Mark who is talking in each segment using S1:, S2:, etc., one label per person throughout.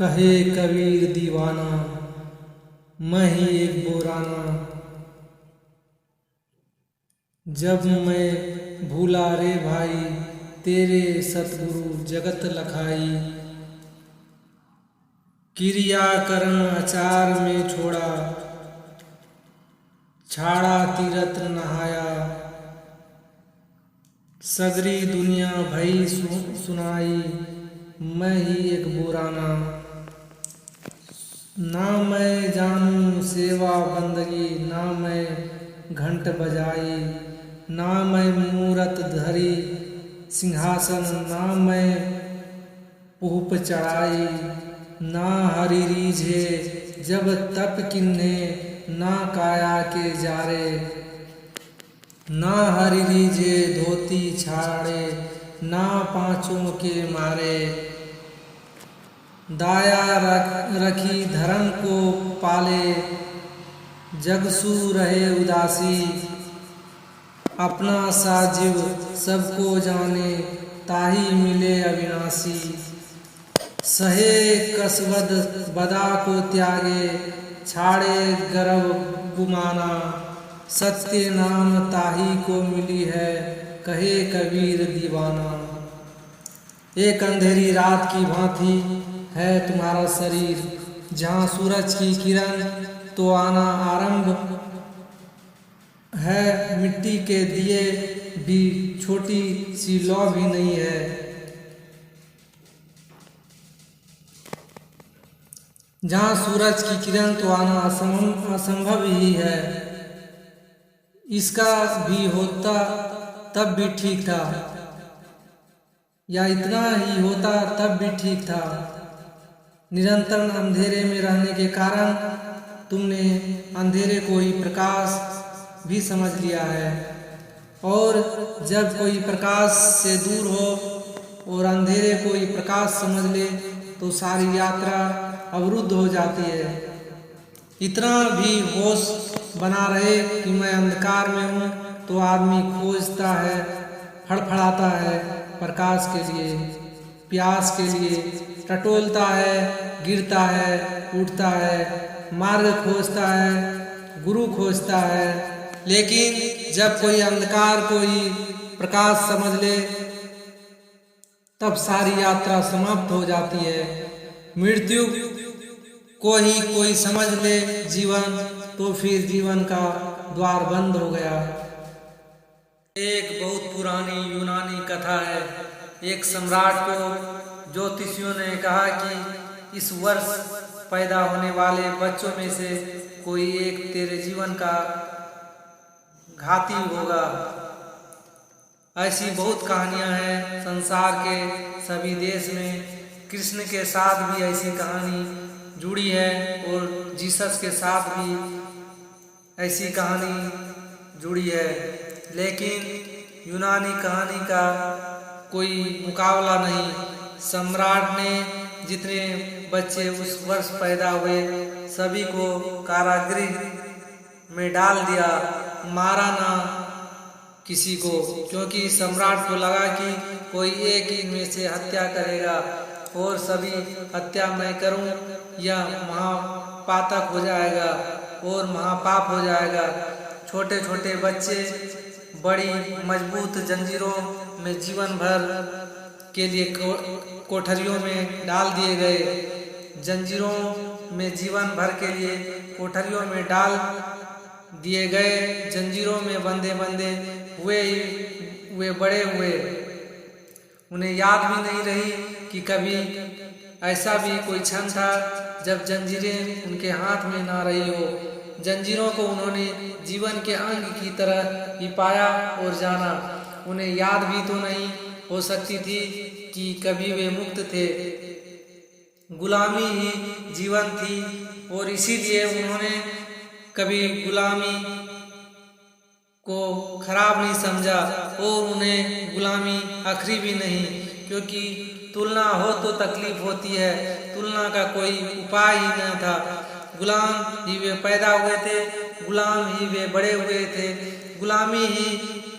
S1: कहे कबीर दीवाना, मैं ही एक बोराना। जब मैं भूला रे भाई, तेरे सतगुरु जगत लखाई। क्रिया कर्म आचार में छोड़ा, छाड़ा तीरथ नहाया। सगरी दुनिया भई सुनाई, मैं ही एक बोराना। ना मैं जानूं सेवा बंदगी, ना मैं घंट बजाई। ना मैं मूरत धरी सिंहासन, ना मैं पूप चढ़ाई। ना हरि रीझे जब तप किन्ने, ना काया के जारे। ना हरि रीझे धोती छाड़े, ना पांचों के मारे। दाया रखी धर्म को पाले, जगसू रहे उदासी। अपना साजिब सबको जाने, ताही मिले अविनाशी। सहे कसवद बदा को त्यागे, छाड़े गर्व गुमाना। सत्य नाम ताही को मिली है, कहे कबीर दीवाना। एक अंधेरी रात की भांति है तुम्हारा शरीर, जहाँ सूरज की किरण तो आना आरंभ है। मिट्टी के दिए भी छोटी सी लौ भी नहीं है। जहाँ सूरज की किरण तो आना असंभव ही है। इसका भी होता तब भी ठीक था, या इतना ही होता तब भी ठीक था। निरंतर अंधेरे में रहने के कारण तुमने अंधेरे को ही प्रकाश भी समझ लिया है। और जब कोई प्रकाश से दूर हो और अंधेरे को ही प्रकाश समझ ले, तो सारी यात्रा अवरुद्ध हो जाती है। इतना भी होश बना रहे कि मैं अंधकार में हूँ, तो आदमी खोजता है, फड़फड़ाता है प्रकाश के लिए, प्यास के लिए, टटोलता है, गिरता है, उठता है, मार्ग खोजता है, गुरु खोजता है। लेकिन जब कोई अंधकार को ही प्रकाश समझ ले, तब सारी यात्रा समाप्त हो जाती है। मृत्यु को ही कोई समझ ले जीवन, तो फिर जीवन का द्वार बंद हो गया। एक बहुत पुरानी यूनानी कथा है। एक सम्राट को ज्योतिषियों ने कहा कि इस वर्ष पैदा होने वाले बच्चों में से कोई एक तेरे जीवन का घाती होगा। ऐसी बहुत कहानियां हैं संसार के सभी देश में। कृष्ण के साथ भी ऐसी कहानी जुड़ी है, और जीसस के साथ भी ऐसी कहानी जुड़ी है। लेकिन यूनानी कहानी का कोई मुकाबला नहीं। सम्राट ने जितने बच्चे उस वर्ष पैदा हुए, सभी को कारागृह में डाल दिया, मारा ना किसी को, क्योंकि सम्राट को लगा कि कोई एक इनमें से हत्या करेगा और सभी हत्या मैं करूं, यह महापातक हो जाएगा और महापाप हो जाएगा। छोटे छोटे बच्चे बड़ी मजबूत जंजीरों में जीवन भर के लिए कोठरियों में डाल दिए गए। जंजीरों में जीवन भर के लिए कोठरियों में डाल दिए गए। जंजीरों में बंधे बंधे हुए बड़े हुए। उन्हें याद भी नहीं रही कि कभी ऐसा भी कोई क्षण था जब जंजीरें उनके हाथ में ना रही हो। जंजीरों को उन्होंने जीवन के अंग की तरह ही पाया और जाना। उन्हें याद भी तो नहीं हो सकती थी कि कभी वे मुक्त थे। गुलामी ही जीवन थी, और इसीलिए उन्होंने कभी गुलामी को खराब नहीं समझा, और उन्हें गुलामी आखिरी भी नहीं। क्योंकि तुलना हो तो तकलीफ होती है, तुलना का कोई उपाय ही न था। गुलाम ही वे पैदा हुए थे, गुलाम ही वे बड़े हुए थे, गुलामी ही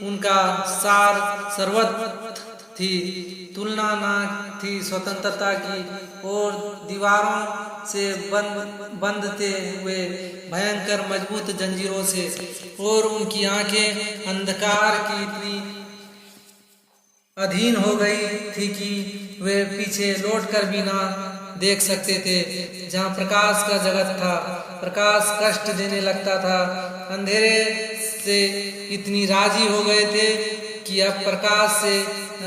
S1: उनका सार सर्वत्र थी, तुलना ना थी स्वतंत्रता की, और दीवारों से बंधते हुए भयंकर मजबूत जंजीरों से, और उनकी आंखें अंधकार की इतनी अधीन हो गई थी कि वे पीछे लौटकर भी ना देख सकते थे। जहाँ प्रकाश का जगत था, प्रकाश कष्ट देने लगता था। अंधेरे से इतनी राजी हो गए थे कि अब प्रकाश से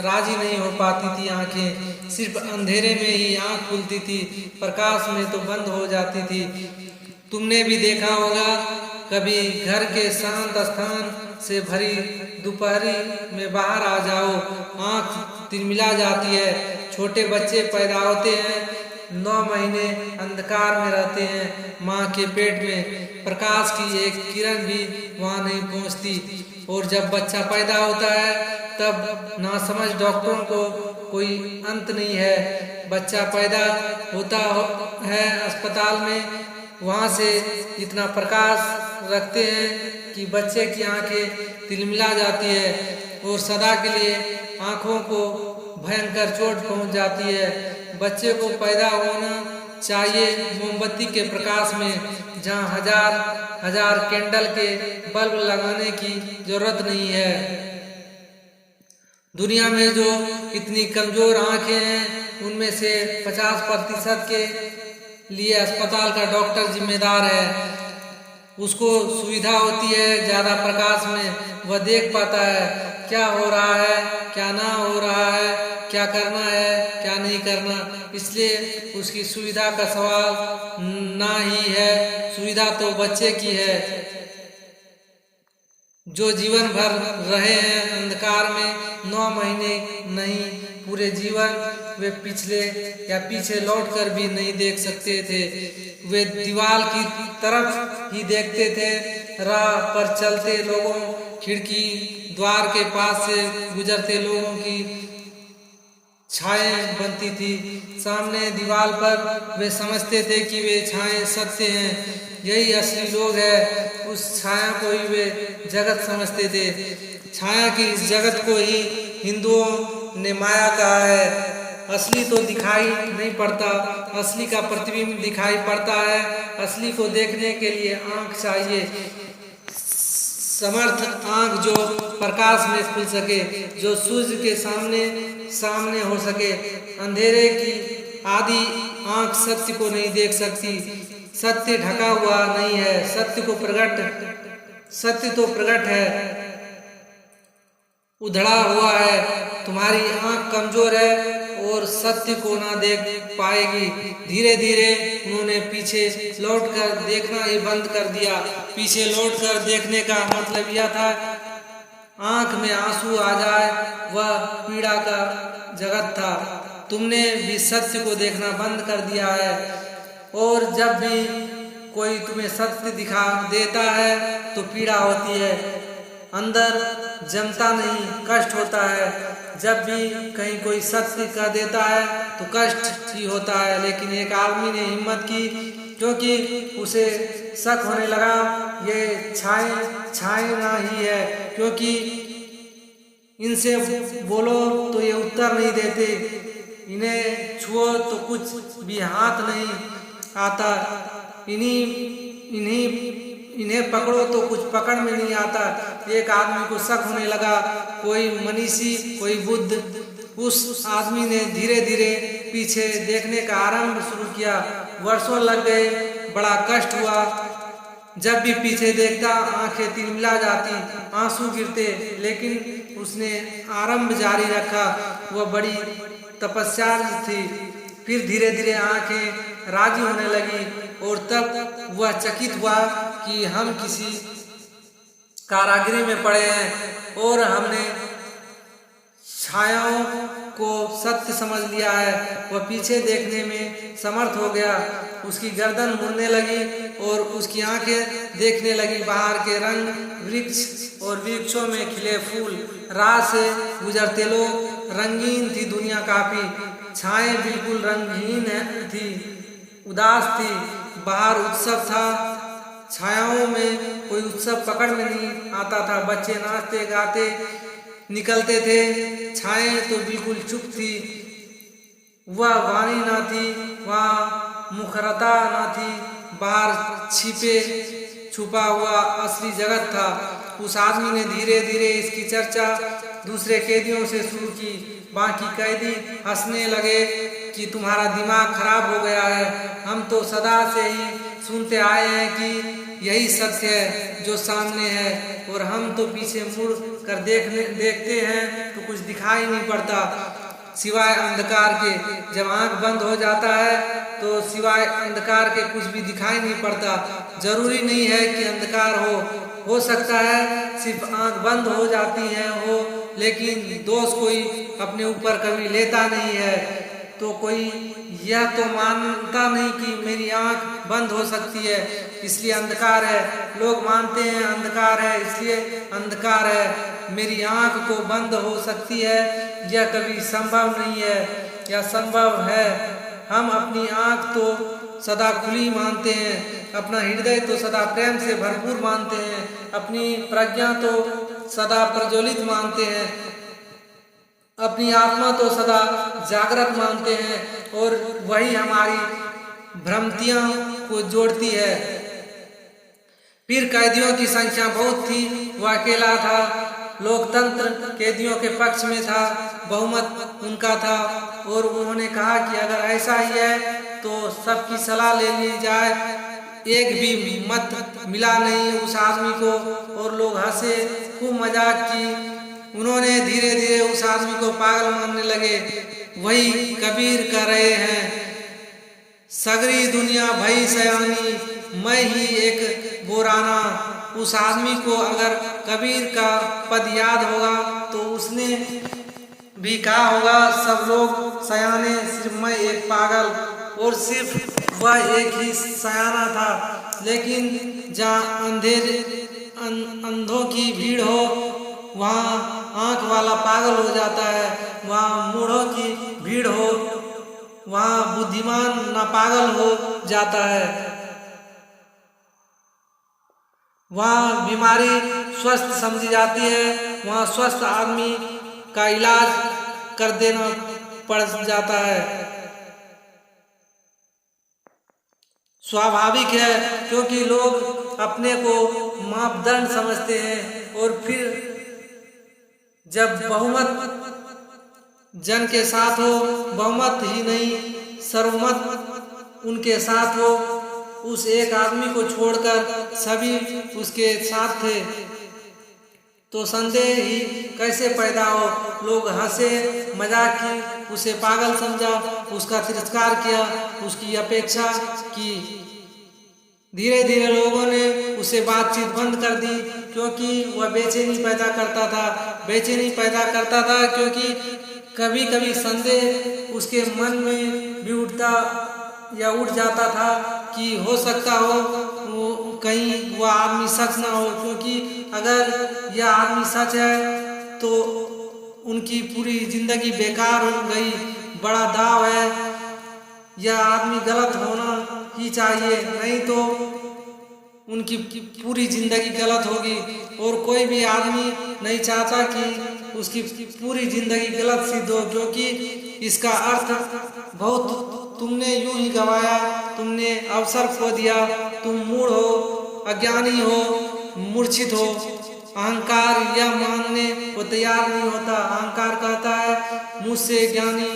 S1: राजी नहीं हो पाती थी आंखें, सिर्फ अंधेरे में ही आंख खुलती थी, प्रकाश में तो बंद हो जाती थी। तुमने भी देखा होगा, कभी घर के शांत स्थान से भरी दोपहरी में बाहर आ जाओ, आंख तिलमिला जाती है। छोटे बच्चे पैदा होते हैं, 9 महीने अंधकार में रहते हैं माँ के पेट में, प्रकाश की एक किरण भी वहाँ नहीं पहुँचती। और जब बच्चा पैदा होता है तब नासमझ डॉक्टरों को कोई अंत नहीं है। बच्चा पैदा होता है अस्पताल में, वहाँ से इतना प्रकाश रखते हैं कि बच्चे की आंखें तिलमिला जाती है और सदा के लिए आंखों को भयंकर चोट पहुँच जाती है। बच्चे को पैदा होना चाहिए मोमबत्ती के प्रकाश में, जहाँ हजार कैंडल के बल्ब लगाने की जरूरत नहीं है। दुनिया में जो इतनी कमजोर आंखें हैं, उनमें से 50% के लिए अस्पताल का डॉक्टर जिम्मेदार है। उसको सुविधा होती है ज्यादा प्रकाश में, वह देख पाता है क्या हो रहा है, क्या ना हो रहा है, क्या करना है, क्या नहीं करना। इसलिए उसकी सुविधा का सवाल ना ही है, सुविधा तो बच्चे की है। जो जीवन भर रहे हैं अंधकार में, 9 महीने नहीं, पूरे जीवन वे पिछले या पीछे लौटकर भी नहीं देख सकते थे। वे दीवार की तरफ ही देखते थे। राह पर चलते लोगों, खिड़की द्वार के पास से गुजरते लोगों की छाएं बनती थी सामने दीवार पर। वे समझते थे कि वे छाएं सत्य हैं, यही असली लोग है। उस छाया को ही वे जगत समझते थे। छाया की इस जगत को ही हिंदुओं ने माया कहा है। असली तो दिखाई नहीं पड़ता, असली का प्रतिबिंब दिखाई पड़ता है। असली को देखने के लिए आंख चाहिए, समर्थ आंख जो प्रकाश में खुल सके, जो सूर्य के सामने हो सके। अंधेरे की आधी आंख सत्य को नहीं देख सकती। सत्य ढका हुआ नहीं है, सत्य तो प्रकट है, उधड़ा हुआ है। तुम्हारी आंख कमजोर है और सत्य को ना देख पाएगी। धीरे धीरे उन्होंने पीछे लौटकर देखना ही बंद कर दिया। पीछे लौटकर देखने का मतलब यह था आंख में आंसू आ जाए, वह पीड़ा का जगत था। तुमने भी सत्य को देखना बंद कर दिया है, और जब भी कोई तुम्हें सत्य दिखा देता है तो पीड़ा होती है, अंदर जमता नहीं, कष्ट होता है। जब भी कहीं कोई सत्य कह देता है तो कष्ट ही होता है। लेकिन एक आदमी ने हिम्मत की, क्योंकि उसे शक होने लगा ये छाए ना ही है, क्योंकि इनसे बोलो तो ये उत्तर नहीं देते, इन्हें छुओ तो कुछ भी हाथ नहीं आता, इन्हें पकड़ो तो कुछ पकड़ में नहीं आता। एक आदमी को शक होने लगा, कोई मनीषी, कोई बुद्ध। उस आदमी ने धीरे धीरे पीछे देखने का आरंभ शुरू किया। वर्षों लग गए, बड़ा कष्ट हुआ। जब भी पीछे देखता आंखें तिलमिला जाती, आंसू गिरते, लेकिन उसने आरंभ जारी रखा। वह बड़ी तपस्या थी। फिर धीरे धीरे आंखें राजी होने लगी, और तब वह चकित हुआ कि हम किसी कारागृह में पड़े हैं और हमने छायाओं को सत्य समझ लिया है। वह पीछे देखने में समर्थ हो गया। उसकी गर्दन मुड़ने लगी और उसकी आंखें देखने लगी बाहर के रंग, वृक्ष और वृक्षों में खिले फूल। राह से गुजरते लोग, रंगीन थी दुनिया काफी। छाएं बिल्कुल रंगहीन थी, उदास थी। बाहर उत्सव था, छायाओं में कोई उत्सव पकड़ में नहीं आता था। बच्चे नाचते गाते निकलते थे, छाएं तो बिल्कुल चुप थी, वह वाणी ना थी, वहाँ मुखरता ना थी, बाहर छिपे छुपा हुआ असली जगत था। उस आदमी ने धीरे धीरे इसकी चर्चा दूसरे कैदियों से शुरू की। बाकी कैदी हंसने लगे कि तुम्हारा दिमाग खराब हो गया है, हम तो सदा से ही सुनते आए हैं कि यही सत्य है जो सामने है, और हम तो पीछे मुड़ कर देखते हैं तो कुछ दिखाई नहीं पड़ता सिवाय अंधकार के। जब आंख बंद हो जाता है तो सिवाय अंधकार के कुछ भी दिखाई नहीं पड़ता। जरूरी नहीं है कि अंधकार हो सकता है सिर्फ आंख बंद हो जाती है हो, लेकिन दोष कोई अपने ऊपर कभी लेता नहीं है। तो कोई यह तो मानता नहीं कि मेरी आंख बंद हो सकती है इसलिए अंधकार है। लोग मानते हैं अंधकार है इसलिए अंधकार है, मेरी आंख को बंद हो सकती है यह कभी संभव नहीं है, यह संभव है। हम अपनी आंख तो सदा खुली मानते हैं, अपना हृदय तो सदा प्रेम से भरपूर मानते हैं, अपनी प्रज्ञा तो सदा प्रज्वलित मानते हैं, अपनी आत्मा तो सदा जागृत मानते हैं, और वही हमारी भ्रांतियों को जोड़ती है। फिर कैदियों की संख्या बहुत थी, वह अकेला था। लोकतंत्र कैदियों के पक्ष में था, बहुमत उनका था, और उन्होंने कहा कि अगर ऐसा ही है तो सबकी सलाह ले ली जाए। एक भी मत मिला नहीं उस आदमी को, और लोग हंसे, खूब मजाक की। उन्होंने धीरे धीरे उस आदमी को पागल मानने लगे। वही कबीर कह रहे हैं, सगरी दुनिया भई सयानी, मैं ही एक बोराना। उस आदमी को अगर कबीर का पद याद होगा तो उसने भी कहा होगा, सब लोग सयाने सिर्फ मैं एक पागल। और सिर्फ वह एक ही सयाना था। लेकिन जहाँ अंधों की भीड़ हो वहाँ आंख वाला पागल हो जाता है, वहाँ मूढ़ों की भीड़ हो वहाँ बुद्धिमान ना पागल हो जाता है। वहाँ बीमारी स्वस्थ समझी जाती है, वहाँ स्वस्थ आदमी का इलाज कर देना पड़ जाता है। स्वाभाविक है, क्योंकि लोग अपने को मापदंड समझते हैं, और फिर जब बहुमत जन के साथ हो, बहुमत ही नहीं सर्वमत उनके साथ हो, उस एक आदमी को छोड़कर सभी उसके साथ थे, तो संदेह ही कैसे पैदा हो। लोग हंसे, मजाक की, उसे पागल समझा, उसका तिरस्कार किया, उसकी अपेक्षा की। धीरे धीरे लोगों ने उसे बातचीत बंद कर दी, क्योंकि वह बेचैनी पैदा करता था। बेचैनी पैदा करता था क्योंकि कभी कभी संदेह उसके मन में भी उठता या उठ जाता था कि हो सकता हो वो कहीं वह आदमी सच ना हो, क्योंकि अगर यह आदमी सच है तो उनकी पूरी जिंदगी बेकार हो गई। बड़ा दाव है, यह आदमी गलत होना ही चाहिए, नहीं तो उनकी पूरी जिंदगी गलत होगी। और कोई भी आदमी नहीं चाहता कि उसकी पूरी जिंदगी गलत सिद्ध हो, क्योंकि इसका अर्थ बहुत तुमने यूं ही गवाया, तुमने अवसर खो दिया, तुम मूढ़ हो, अज्ञानी हो, मूर्छित हो। अहंकार यह मानने को तैयार नहीं होता। अहंकार कहता है मुझसे ज्ञानी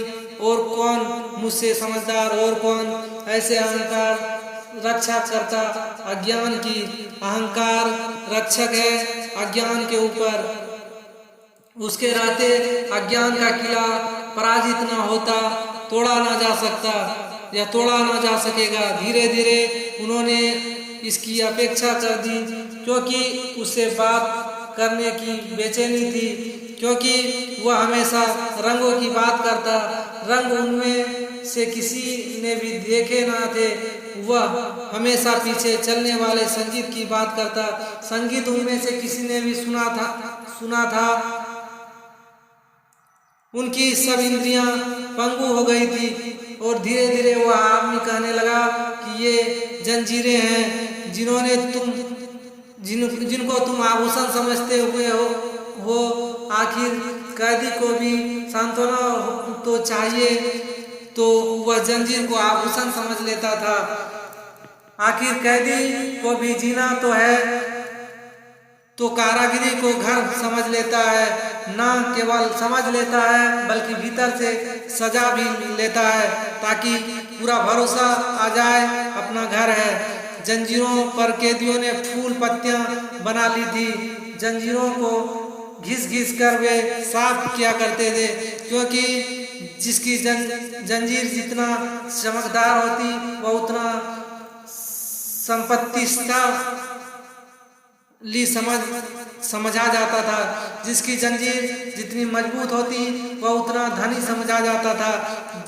S1: और कौन, मुझसे समझदार और कौन। ऐसे अहंकार रक्षा करता अज्ञान की। अहंकार रक्षक है अज्ञान के ऊपर। उसके रहते अज्ञान का किला पराजित न होता, तोड़ा न जा सकता या तोड़ा न जा सकेगा। धीरे धीरे उन्होंने इसकी अपेक्षा कर दी, क्योंकि उससे बात करने की बेचैनी थी, क्योंकि वह हमेशा रंगों की बात करता। रंग उनमें से किसी ने भी देखे ना थे। वह हमेशा पीछे चलने वाले संगीत की बात करता। संगीत उनमें से किसी ने भी सुना था। उनकी सब इंद्रियां पंगु हो गई थी, और धीरे धीरे वह आदमी कहने लगा कि ये जंजीरें हैं जिनको तुम आभूषण समझते हो, आखिर कैदी को भी सांत्वना तो चाहिए, तो वह जंजीर को आभूषण समझ लेता था। आखिर कैदी को भी जीना तो है, तो कारागिरी को घर समझ लेता है। न केवल समझ लेता है बल्कि भीतर से सजा भी लेता है, ताकि पूरा भरोसा आ जाए अपना घर है। जंजीरों पर कैदियों ने फूल पत्तियां बना ली थी। जंजीरों को घिस घिस कर वे साफ किया करते थे, क्योंकि जिसकी जंजीर जितना चमकदार होती वह उतना ली समझा जाता था। जिसकी जंजीर जितनी मजबूत होती वह उतना धनी समझा जाता था।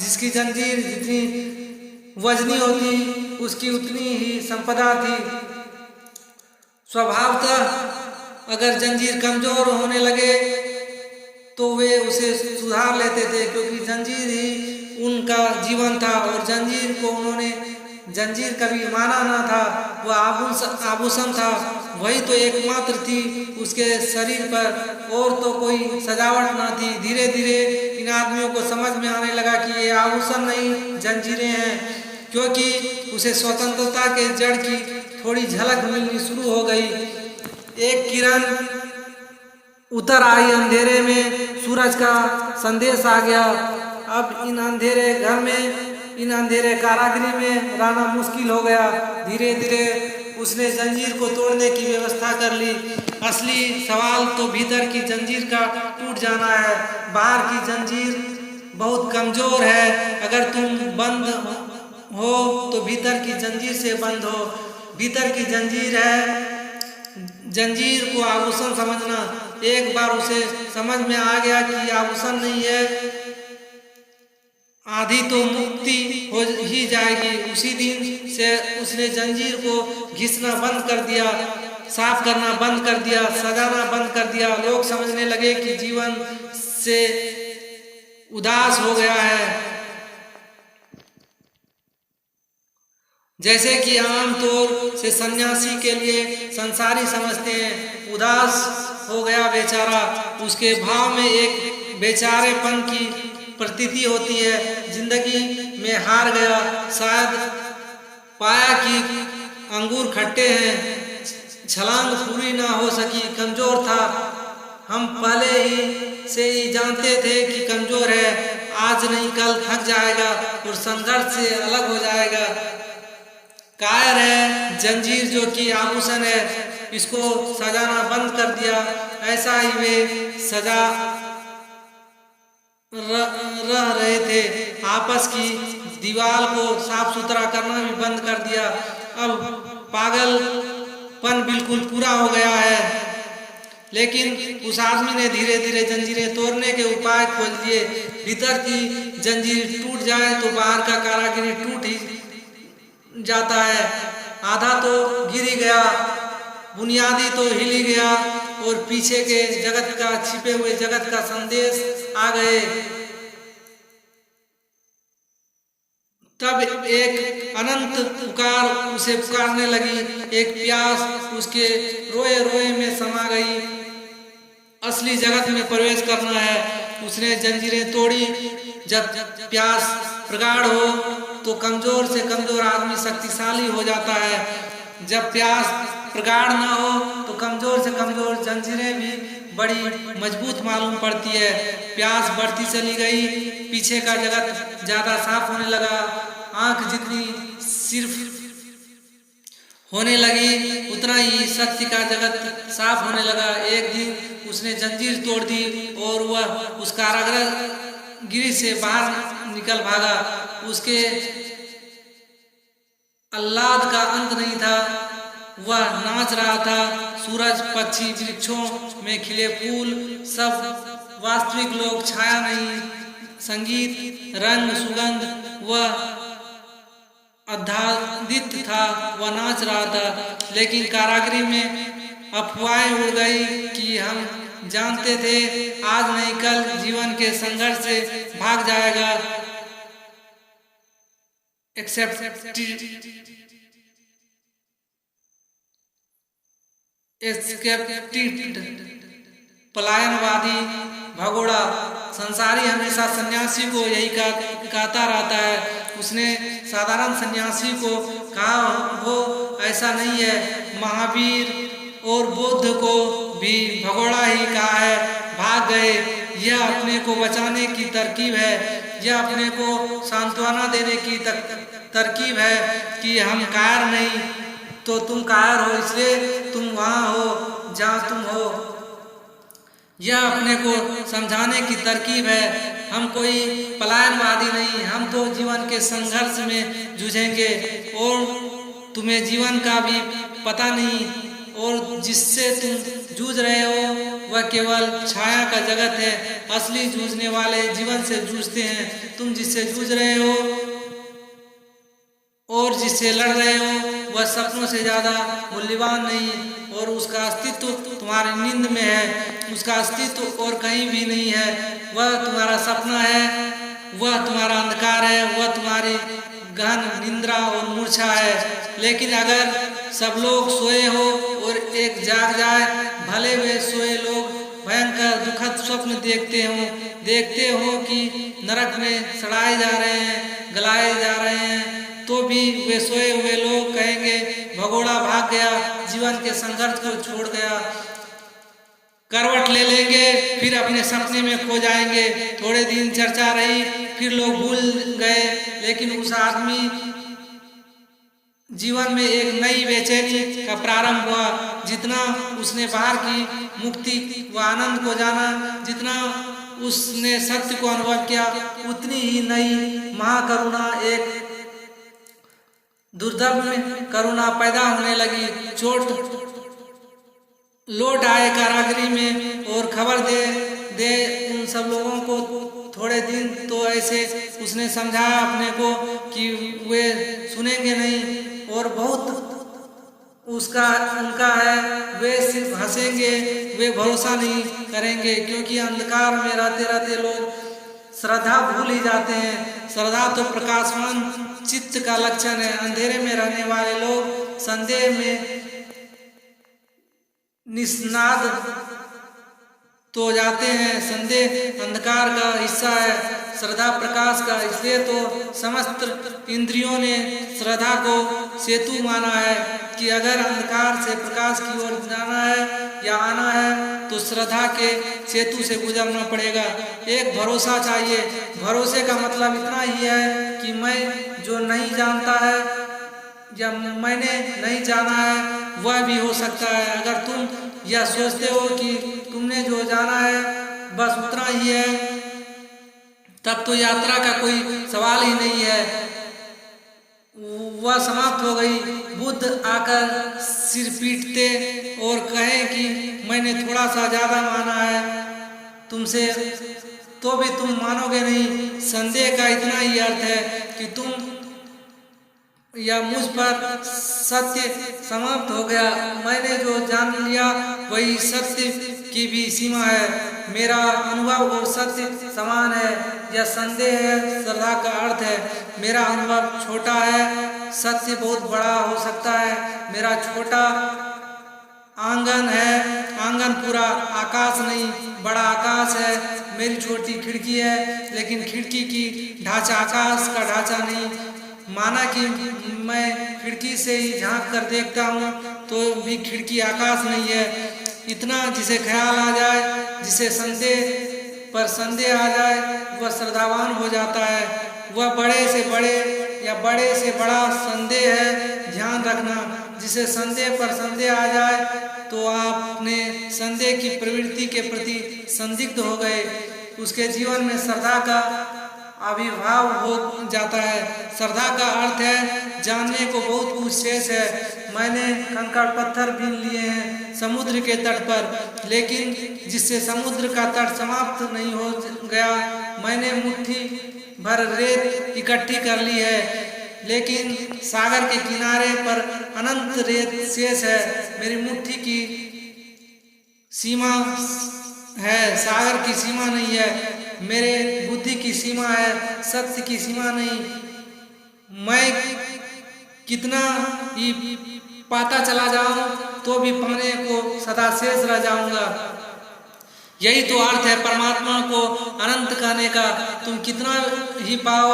S1: जिसकी जंजीर जितनी वजनी होती उसकी उतनी ही संपदा थी। स्वभावतः अगर जंजीर कमजोर होने लगे तो वे उसे सुधार लेते थे, क्योंकि जंजीर ही उनका जीवन था और जंजीर को उन्होंने जंजीर कभी माना न था, वह आभूषण था। वही तो एकमात्र थी उसके शरीर पर, और तो कोई सजावट न थी। धीरे धीरे इन आदमियों को समझ में आने लगा कि ये आभूषण नहीं जंजीरें हैं, क्योंकि उसे स्वतंत्रता के जड़ की थोड़ी झलक मिलनी शुरू हो गई। एक किरण उतर आई अंधेरे में, सूरज का संदेश आ गया। अब इन अंधेरे घर में, इन अंधेरे कारागृह में रहना मुश्किल हो गया। धीरे धीरे उसने जंजीर को तोड़ने की व्यवस्था कर ली। असली सवाल तो भीतर की जंजीर का टूट जाना है। बाहर की जंजीर बहुत कमजोर है। अगर तुम बंद हो तो भीतर की जंजीर से बंद हो। भीतर की जंजीर है, जंजीर को आभूषण समझना। एक बार उसे समझ में आ गया कि आभूषण नहीं है, आधी तो मुक्ति हो ही जाएगी। उसी दिन से उसने जंजीर को घिसना बंद कर दिया, साफ करना बंद कर दिया, सजाना बंद कर दिया। लोग समझने लगे कि जीवन से उदास हो गया है, जैसे कि आमतौर से सन्यासी के लिए संसारी समझते हैं। उदास हो गया बेचारा, उसके भाव में एक बेचारेपन की प्रतीति होती है। जिंदगी में हार गया, शायद पाया कि अंगूर खट्टे हैं, छलांग पूरी ना हो सकी, कमजोर था। हम पहले ही से ही जानते थे कि कमजोर है, आज नहीं कल थक जाएगा और संघर्ष से अलग हो जाएगा। कायर है, जंजीर जो कि आभूषण है, इसको सजाना बंद कर दिया। ऐसा ही वे सजा रह रहे थे। आपस की दीवार को साफ सुथरा करना भी बंद कर दिया। अब पागलपन बिल्कुल पूरा हो गया है। लेकिन उस आदमी ने धीरे धीरे जंजीरें तोड़ने के उपाय खोज लिए। भीतर की जंजीर टूट जाए तो बाहर का कारागिरी टूट ही जाता है। आधा तो गिर ही गया, बुनियादी तो हिल ही गया और पीछे के जगत का, छिपे हुए जगत का संदेश आ गए। तब एक अनंत पुकार उसे पुकारने लगी। एक प्यास उसके रोए रोए में समा गई। असली जगत में प्रवेश करना है। उसने जंजीरें तोड़ी। जब प्यास प्रगाढ़ हो तो कमजोर से कमजोर आदमी शक्तिशाली हो जाता है। जब प्यास प्रगाढ़ ना हो तो कमजोर से कमजोर जंजीरें भी बड़ी मजबूत मालूम पड़ती है। प्यास बढ़ती चली गई, पीछे का जगत ज्यादा साफ होने लगा। आंख जितनी सिर्फ होने लगी उतना ही सत्य का जगत साफ होने लगा। एक दिन उसने जंजीर तोड़ दी और वह उस कारागृह गिरी से बाहर निकल भागा। उसके आह्लाद का अंत नहीं था। वह नाच रहा था। सूरज, पक्षी, वृक्षों में खिले फूल, सब वास्तविक लोग, छाया नहीं, संगीत, रंग, सुगंध। वह आह्लादित था, वह नाच रहा था। लेकिन कारागृह में अफवाहें उड़ गई कि हम जानते थे आज नहीं कल जीवन के संघर्ष से भाग जाएगा। पलायनवादी भगोड़ा संसारी हमेशा सन्यासी को यही कहता रहता है। उसने साधारण सन्यासी को कहा हो ऐसा नहीं है। महावीर और बुद्ध को भी भगोड़ा ही कहा है, भाग गए। यह अपने को बचाने की तरकीब है, यह अपने को सांत्वना देने की तरकीब है कि हम कायर नहीं तो तुम कायर हो, इसलिए तुम वहाँ हो जहाँ तुम हो। यह अपने को समझाने की तरकीब है। हम कोई पलायनवादी नहीं, हम तो जीवन के संघर्ष में जूझेंगे और तुम्हें जीवन का भी पता नहीं, और जिससे तुम जूझ रहे हो वह केवल छाया का जगत है। असली जूझने वाले जीवन से जूझते हैं। तुम जिससे जूझ रहे हो और जिससे लड़ रहे हो वह सपनों से ज़्यादा मूल्यवान नहीं, और उसका अस्तित्व तुम्हारी नींद में है। उसका अस्तित्व और कहीं भी नहीं है। वह तुम्हारा सपना है, वह तुम्हारा अंधकार है, वह तुम्हारी गहन निंद्रा और मूर्छा है। लेकिन अगर सब लोग सोए हो और एक जाग जाए, भले वे सोए लोग भयंकर दुखद स्वप्न देखते हो कि नरक में सड़ाए जा रहे हैं, गलाए जा रहे हैं, तो भी वे सोए हुए लोग कहेंगे भगोड़ा भाग गया, जीवन के संघर्ष को छोड़ गया। करवट ले लेंगे, फिर अपने सपने में खो जाएंगे। थोड़े दिन चर्चा रही, फिर लोग भूल गए। लेकिन उस आदमी जीवन में एक नई बेचैनी का प्रारंभ हुआ। जितना उसने बाहर की मुक्ति व आनंद को जाना, जितना उसने सत्य को अनुभव किया, उतनी ही नई महाकरुणा, एक दुर्दम्य करुणा पैदा होने लगी। चोट लौट आए कारागृह में और खबर दे उन सब लोगों को। थोड़े दिन तो ऐसे उसने समझाया अपने को कि वे सुनेंगे नहीं, और बहुत उनका है, वे सिर्फ हंसेंगे, वे भरोसा नहीं करेंगे, क्योंकि अंधकार में रहते रहते लोग श्रद्धा भूल ही जाते हैं। श्रद्धा तो प्रकाशवान चित्त का लक्षण है। अंधेरे में रहने वाले लोग संदेह में निस्नाद तो जाते हैं। संदेह अंधकार का हिस्सा है, श्रद्धा प्रकाश का। इसलिए तो समस्त इंद्रियों ने श्रद्धा को सेतु माना है कि अगर अंधकार से प्रकाश की ओर जाना है या आना है तो श्रद्धा के सेतु से गुजरना पड़ेगा। एक भरोसा चाहिए। भरोसे का मतलब इतना ही है कि मैं जो नहीं जानता है या मैंने नहीं जाना है वह भी हो सकता है। अगर तुम यह सोचते हो कि तुमने जो जाना है बस उतना ही है, तब तो यात्रा का कोई सवाल ही नहीं है, वह समाप्त हो गई। बुद्ध आकर सिर पीटते और कहें कि मैंने थोड़ा सा ज्यादा माना है तुमसे, तो भी तुम मानोगे नहीं। संदेह का इतना ही अर्थ है कि तुम या मुझ पर सत्य समाप्त हो गया। मैंने जो जान लिया वही सत्य की भी सीमा है। मेरा अनुभव और सत्य समान है। यह संदेह है, श्रद्धा का अर्थ है। मेरा अनुभव छोटा है, सत्य बहुत बड़ा हो सकता है। मेरा छोटा आंगन है, आंगन पूरा आकाश नहीं, बड़ा आकाश है। मेरी छोटी खिड़की है, लेकिन खिड़की की ढांचा आकाश का ढांचा नहीं। माना कि मैं खिड़की से ही झांक कर देखता हूँ तो भी खिड़की आकाश नहीं है। इतना जिसे ख्याल आ जाए, जिसे संदेह पर संदेह आ जाए, वह श्रद्धावान हो जाता है। वह बड़े से बड़े या बड़े से बड़ा संदेह है, ध्यान रखना। जिसे संदेह पर संदेह आ जाए तो आपने संदेह की प्रवृत्ति के प्रति संदिग्ध हो गए। उसके जीवन में श्रद्धा का आविर्भाव हो जाता है। श्रद्धा का अर्थ है जानने को बहुत कुछ शेष है। मैंने कंकड़ पत्थर बीन लिए हैं समुद्र के तट पर, लेकिन जिससे समुद्र का तट समाप्त नहीं हो गया। मैंने मुट्ठी भर रेत इकट्ठी कर ली है, लेकिन सागर के किनारे पर अनंत रेत शेष है। मेरी मुट्ठी की सीमा है, सागर की सीमा नहीं है। मेरे बुद्धि की सीमा है, सत्य की सीमा नहीं। मैं कितना ही पाता चला जाऊं तो भी पाने को सदा शेष रह जाऊंगा। यही तो अर्थ है परमात्मा को अनंत कहने का। तुम कितना ही पाओ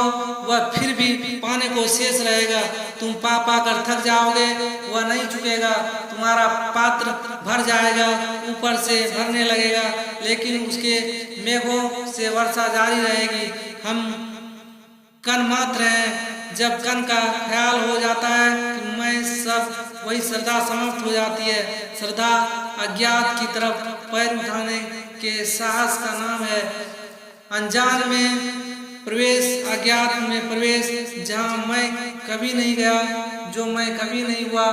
S1: वह फिर भी पाने को शेष रहेगा। तुम पा पाकर थक जाओगे, वह नहीं चुकेगा। तुम्हारा पात्र भर जाएगा, ऊपर से भरने लगेगा, लेकिन उसके मेघों से वर्षा जारी रहेगी। हम कण मात्र हैं। जब कण का ख्याल हो जाता है कि मैं सब, वही श्रद्धा समाप्त हो जाती है। श्रद्धा अज्ञात की तरफ पैर उठाने के साहस का नाम है। अनजान में प्रवेश, अज्ञात में प्रवेश। जहाँ मैं कभी नहीं गया, जो मैं कभी नहीं हुआ,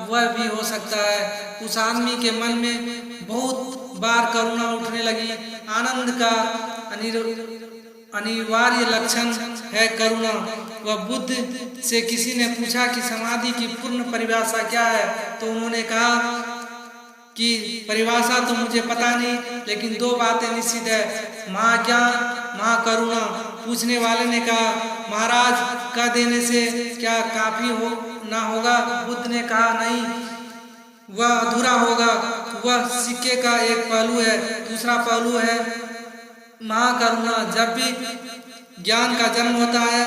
S1: वह भी हो सकता है। उस आदमी के मन में बहुत बार करुणा उठने लगी। आनंद का अनिवार्य लक्षण है करुणा। वह बुद्ध से किसी ने पूछा कि समाधि की पूर्ण परिभाषा क्या है, तो उन्होंने कहा कि परिभाषा तो मुझे पता नहीं, लेकिन दो बातें निश्चित है, महाज्ञान, महाकरुणा। पूछने वाले ने कहा, महाराज कह देने से क्या काफी हो ना होगा? बुद्ध ने कहा, नहीं, वह अधूरा होगा। वह सिक्के का एक पहलू है। दूसरा पहलू है महाकरुणा। जब भी ज्ञान का जन्म होता है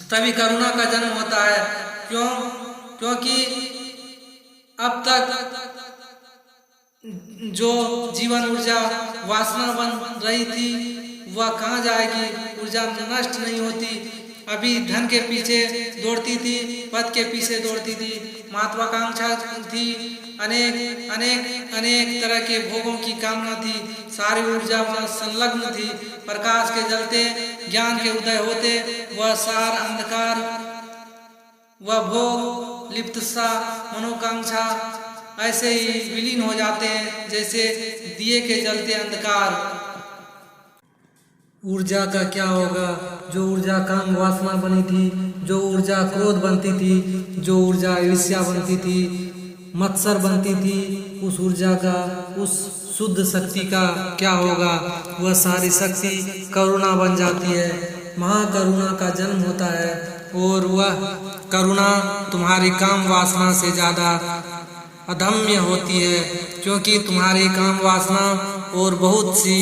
S1: तभी करुणा का जन्म होता है। क्यों? क्योंकि अब तक जो जीवन ऊर्जा वासना बन रही थी वह कहाँ जाएगी? ऊर्जा नष्ट नहीं होती। अभी धन के पीछे दौड़ती थी, पद के पीछे दौड़ती थी, महत्वाकांक्षा थी, अनेक अनेक अनेक तरह के भोगों की कामना थी। सारी ऊर्जा वहाँ संलग्न थी। प्रकाश के जलते, ज्ञान के उदय होते, वह सार अंधकार, वह भोग, लिप्तता, मनोकांक्षा ऐसे ही विलीन हो जाते हैं जैसे दिए के जलते अंधकार। ऊर्जा का क्या होगा? जो ऊर्जा काम वासना बनी थी, जो ऊर्जा क्रोध बनती थी, जो ऊर्जा ईर्ष्या बनती थी, मत्सर बनती थी, उस ऊर्जा का, उस शुद्ध शक्ति का क्या होगा? वह सारी शक्ति करुणा बन जाती है। महाकरुणा का जन्म होता है और वह करुणा तुम्हारी काम वासना से ज्यादा अदम्य होती है, क्योंकि तुम्हारी काम वासना और बहुत सी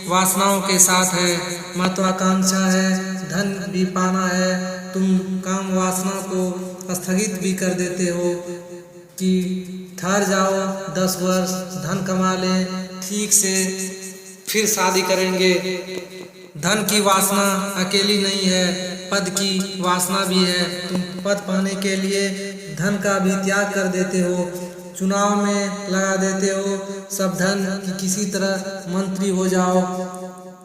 S1: वासनाओं के साथ है। महत्वाकांक्षा है, धन भी पाना है। तुम काम वासना को स्थगित भी कर देते हो कि ठहर जाओ, 10 वर्ष धन कमा ले, ठीक से फिर शादी करेंगे। धन की वासना अकेली नहीं है, पद की वासना भी है। तुम पद पाने के लिए धन का भी त्याग कर देते हो, चुनाव में लगा देते हो सब धन कि किसी तरह मंत्री हो जाओ।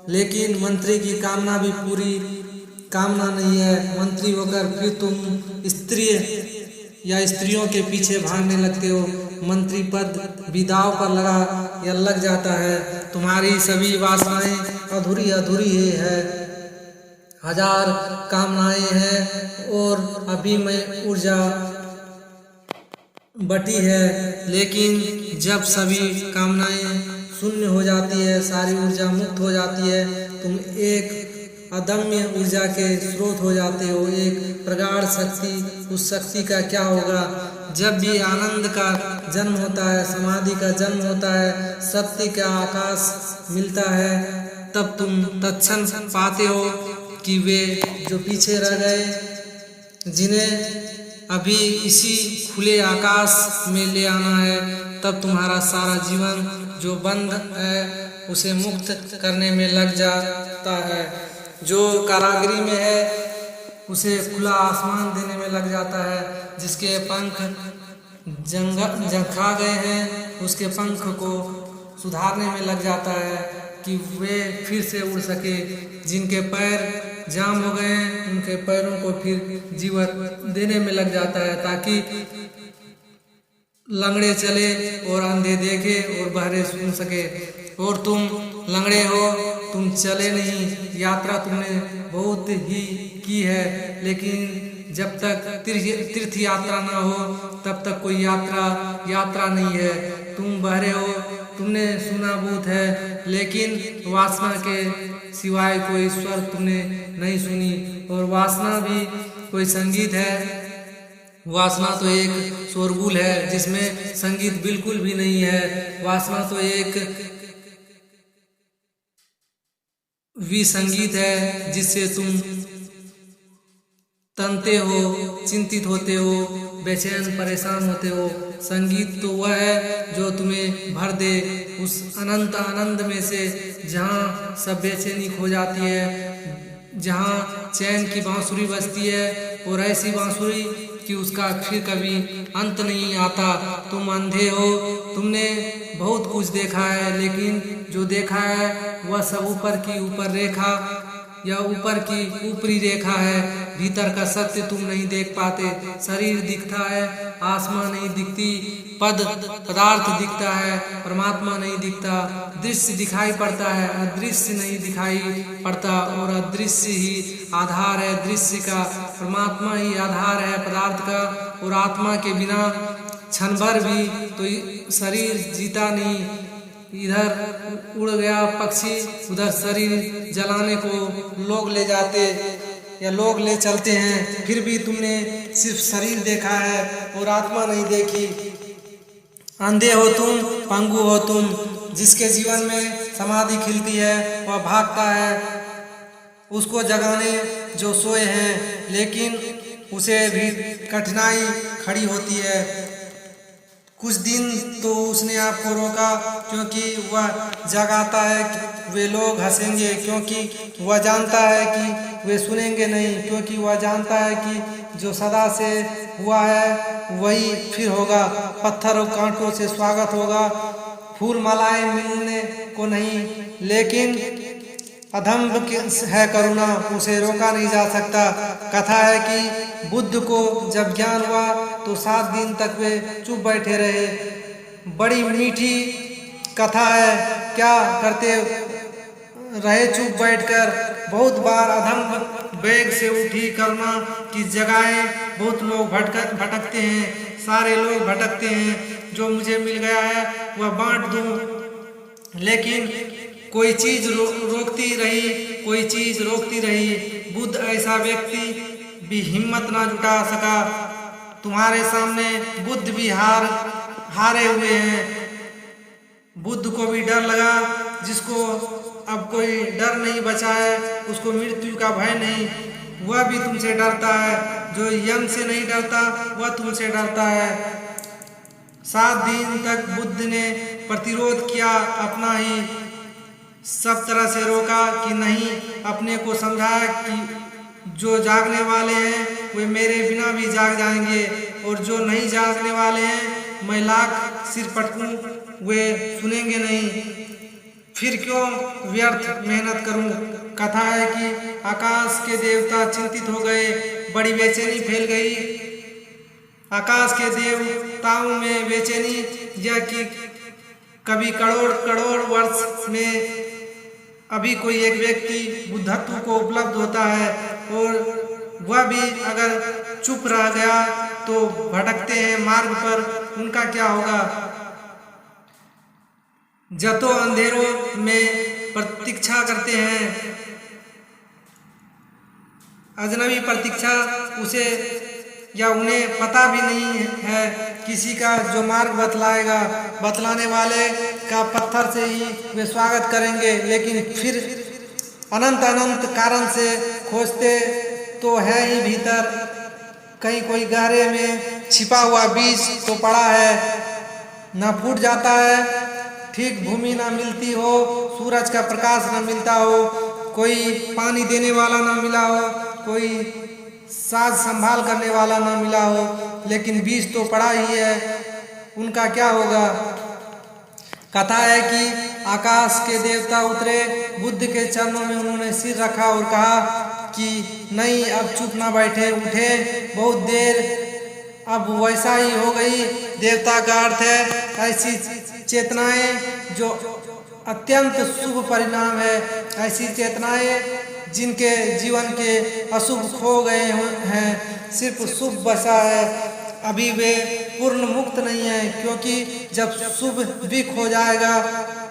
S1: लेकिन मंत्री की कामना भी पूरी कामना नहीं है। मंत्री होकर फिर तुम स्त्री या स्त्रियों के पीछे भागने लगते हो। मंत्री पद भी दांव पर लगा या लग जाता है। तुम्हारी सभी वासनाएं अधूरी अधूरी ही है। 1000 कामनाएं हैं और अभी में ऊर्जा बटी है, लेकिन जब सभी कामनाएं शून्य हो जाती है, सारी ऊर्जा मुक्त हो जाती है, तुम एक अदम्य ऊर्जा के स्रोत हो जाते हो, एक प्रगाढ़ शक्ति। उस शक्ति का क्या होगा? जब भी आनंद का जन्म होता है, समाधि का जन्म होता है, शक्ति का आकाश मिलता है, तब तुम तत्क्षण पाते हो कि वे जो पीछे रह गए, जिन्हें अभी इसी खुले आकाश में ले आना है, तब तुम्हारा सारा जीवन जो बंद है उसे मुक्त करने में लग जाता है। जो कारागृह में है उसे खुला आसमान देने में लग जाता है। जिसके पंख झंखा गए हैं उसके पंख को सुधारने में लग जाता है कि वे फिर से उड़ सके। जिनके पैर जाम हो गए हैं उनके पैरों को फिर जीवन देने में लग जाता है, ताकि लंगड़े चले और अंधे देखे और बहरे सुन सके। और तुम लंगड़े हो, तुम चले नहीं। यात्रा तुमने बहुत ही की है, लेकिन जब तक तीर्थ यात्रा ना हो तब तक कोई यात्रा नहीं है। तुम बहरे हो, तुमने सुना बहुत है, लेकिन वासना के सिवाय कोई स्वर तुमने नहीं सुनी। और वासना भी कोई संगीत है। वासना तो एक शोरगुल है जिसमें संगीत बिल्कुल भी नहीं है। वासना तो एक भी संगीत है जिससे तुम तनते हो, चिंतित होते हो, बेचैन परेशान होते हो। संगीत तो वह है जो तुम्हें भर दे उस अनंत आनंद में से, जहाँ सब बेचैनी खो जाती है, जहाँ चैन की बांसुरी बजती है, और ऐसी बांसुरी कि उसका फिर कभी अंत नहीं आता। तुम अंधे हो, तुमने बहुत कुछ देखा है, लेकिन जो देखा है वह सब ऊपर की ऊपर रेखा या ऊपर की ऊपरी रेखा है। भीतर का सत्य तुम नहीं देख पाते। शरीर दिखता है, आत्मा नहीं दिखती, पदार्थ दिखता है, परमात्मा नहीं दिखता। दृश्य दिखाई पड़ता है, अदृश्य नहीं दिखाई पड़ता, और अदृश्य ही आधार है दृश्य का। परमात्मा ही आधार है पदार्थ का, और आत्मा के बिना क्षण भर भी तो शरीर जीता नहीं। इधर उड़ गया पक्षी, उधर शरीर जलाने को लोग ले जाते या लोग ले चलते हैं, फिर भी तुमने सिर्फ शरीर देखा है और आत्मा नहीं देखी। अंधे हो तुम, पंगु हो तुम। जिसके जीवन में समाधि खिलती है वह भागता है उसको जगाने जो सोए हैं, लेकिन उसे भी कठिनाई खड़ी होती है। कुछ दिन तो उसने आपको रोका, क्योंकि वह जगाता है कि वे लोग हंसेंगे, क्योंकि वह जानता है कि वे सुनेंगे नहीं, क्योंकि वह जानता है कि जो सदा से हुआ है वही फिर होगा। पत्थर और कांटों से स्वागत होगा, फूल मालाएं मिलने को नहीं, लेकिन अधम है करुणा, उसे रोका नहीं जा सकता। कथा है कि बुद्ध को जब ज्ञान हुआ तो 7 दिन तक वे चुप बैठे रहे। बड़ी मीठी कथा है। क्या करते रहे चुप बैठकर? बहुत बार अधम वेग से उठी करुणा की जगहें बहुत लोग भटकते हैं, सारे लोग भटकते हैं। जो मुझे मिल गया है वह बांट दूं, लेकिन कोई चीज रोकती रही, कोई चीज रोकती रही। बुद्ध ऐसा व्यक्ति भी हिम्मत ना जुटा सका। तुम्हारे सामने बुद्ध भी हारे हुए हैं। बुद्ध को भी डर लगा। जिसको अब कोई डर नहीं बचा है, उसको मृत्यु का भय नहीं, वह भी तुमसे डरता है। जो यम से नहीं डरता वह तुमसे डरता है। 7 दिन तक बुद्ध ने प्रतिरोध किया, अपना ही सब तरह से रोका कि नहीं, अपने को समझाया कि जो जागने वाले हैं वे मेरे बिना भी जाग जाएंगे, और जो नहीं जागने वाले हैं मैं लाख सिर पटकूं वे सुनेंगे नहीं। फिर क्यों व्यर्थ मेहनत करूं? कथा है कि आकाश के देवता चिंतित हो गए, बड़ी बेचैनी फैल गई। आकाश के देवताओं में बेचैनी यह कि कभी करोड़ करोड़ वर्ष में अभी कोई एक व्यक्ति बुद्धत्व को उपलब्ध होता है, और वह भी अगर चुप रह गया तो भटकते हैं मार्ग पर, उनका क्या होगा? जतो अंधेरों में प्रतीक्षा करते हैं, अजनबी प्रतीक्षा, उसे या उन्हें पता भी नहीं है किसी का जो मार्ग बतलाएगा। बतलाने वाले का पत्थर से ही वे स्वागत करेंगे, लेकिन फिर अनंत अनंत कारण से खोजते तो है ही भीतर। कहीं कोई गहरे में छिपा हुआ बीज तो पड़ा है, न फूट जाता है। ठीक भूमि ना मिलती हो, सूरज का प्रकाश ना मिलता हो, कोई पानी देने वाला ना मिला हो, कोई साज संभाल करने वाला ना मिला हो, लेकिन बीज तो पड़ा ही है, उनका क्या होगा? कथा है कि आकाश के देवता उतरे, बुद्ध के चरणों में उन्होंने सिर रखा और कहा कि नहीं, अब चुप ना बैठे, उठे। बहुत देर अब वैसा ही हो गई। देवता का अर्थ है ऐसी चेतनाएं जो अत्यंत शुभ परिणाम है, ऐसी चेतनाएं जिनके जीवन के अशुभ खो गए हैं, सिर्फ शुभ बचा है। अभी वे पूर्ण मुक्त नहीं है, क्योंकि जब शुभ भी खो जाएगा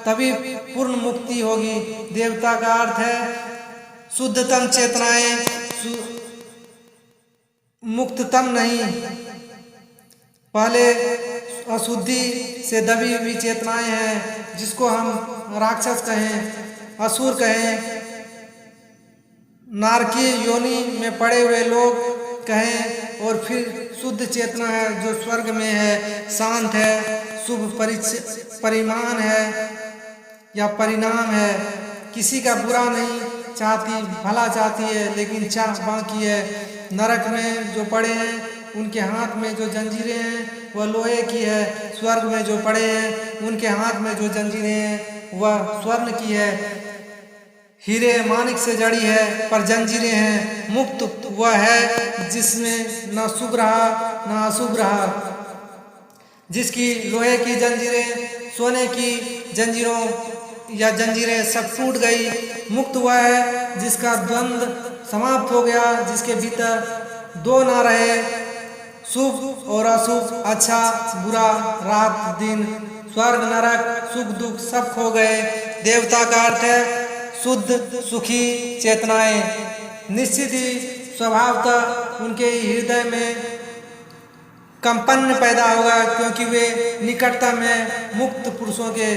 S1: तभी पूर्ण मुक्ति होगी। देवता का अर्थ है शुद्धतम चेतनाएं, मुक्ततम नहीं। पहले अशुद्धि से दबी हुई चेतनाएं हैं, जिसको हम राक्षस कहें, असुर कहें, नारकीय योनि में पड़े हुए लोग कहें, और फिर शुद्ध चेतना है जो स्वर्ग में है, शांत है, शुभ परिमाण है या परिणाम है, किसी का बुरा नहीं चाहती, भला चाहती है, लेकिन चाह बाकी है। नरक में जो पड़े हैं उनके हाथ में जो जंजीरें हैं वह लोहे की है, स्वर्ग में जो पड़े हैं उनके हाथ में जो जंजीरें हैं वह स्वर्ण की है, हीरे माणिक से जड़ी है पर जंजीरें हैं। मुक्त वह है जिसमें न शुभ रहा न अशुभ रहा, जिसकी लोहे की जंजीरें, सोने की जंजीरों या जंजीरें सब टूट गई। मुक्त वह है जिसका द्वंद्व समाप्त हो गया, जिसके भीतर दो ना रहे, शुभ और अशुभ, अच्छा बुरा, रात दिन, स्वर्ग नरक, सुख दुख सब खो गए। देवता का अर्थ है शुद्ध सुखी चेतनाएं। निश्चित ही स्वभावतः उनके हृदय में कंपन पैदा होगा, क्योंकि वे निकटतम में मुक्त पुरुषों के।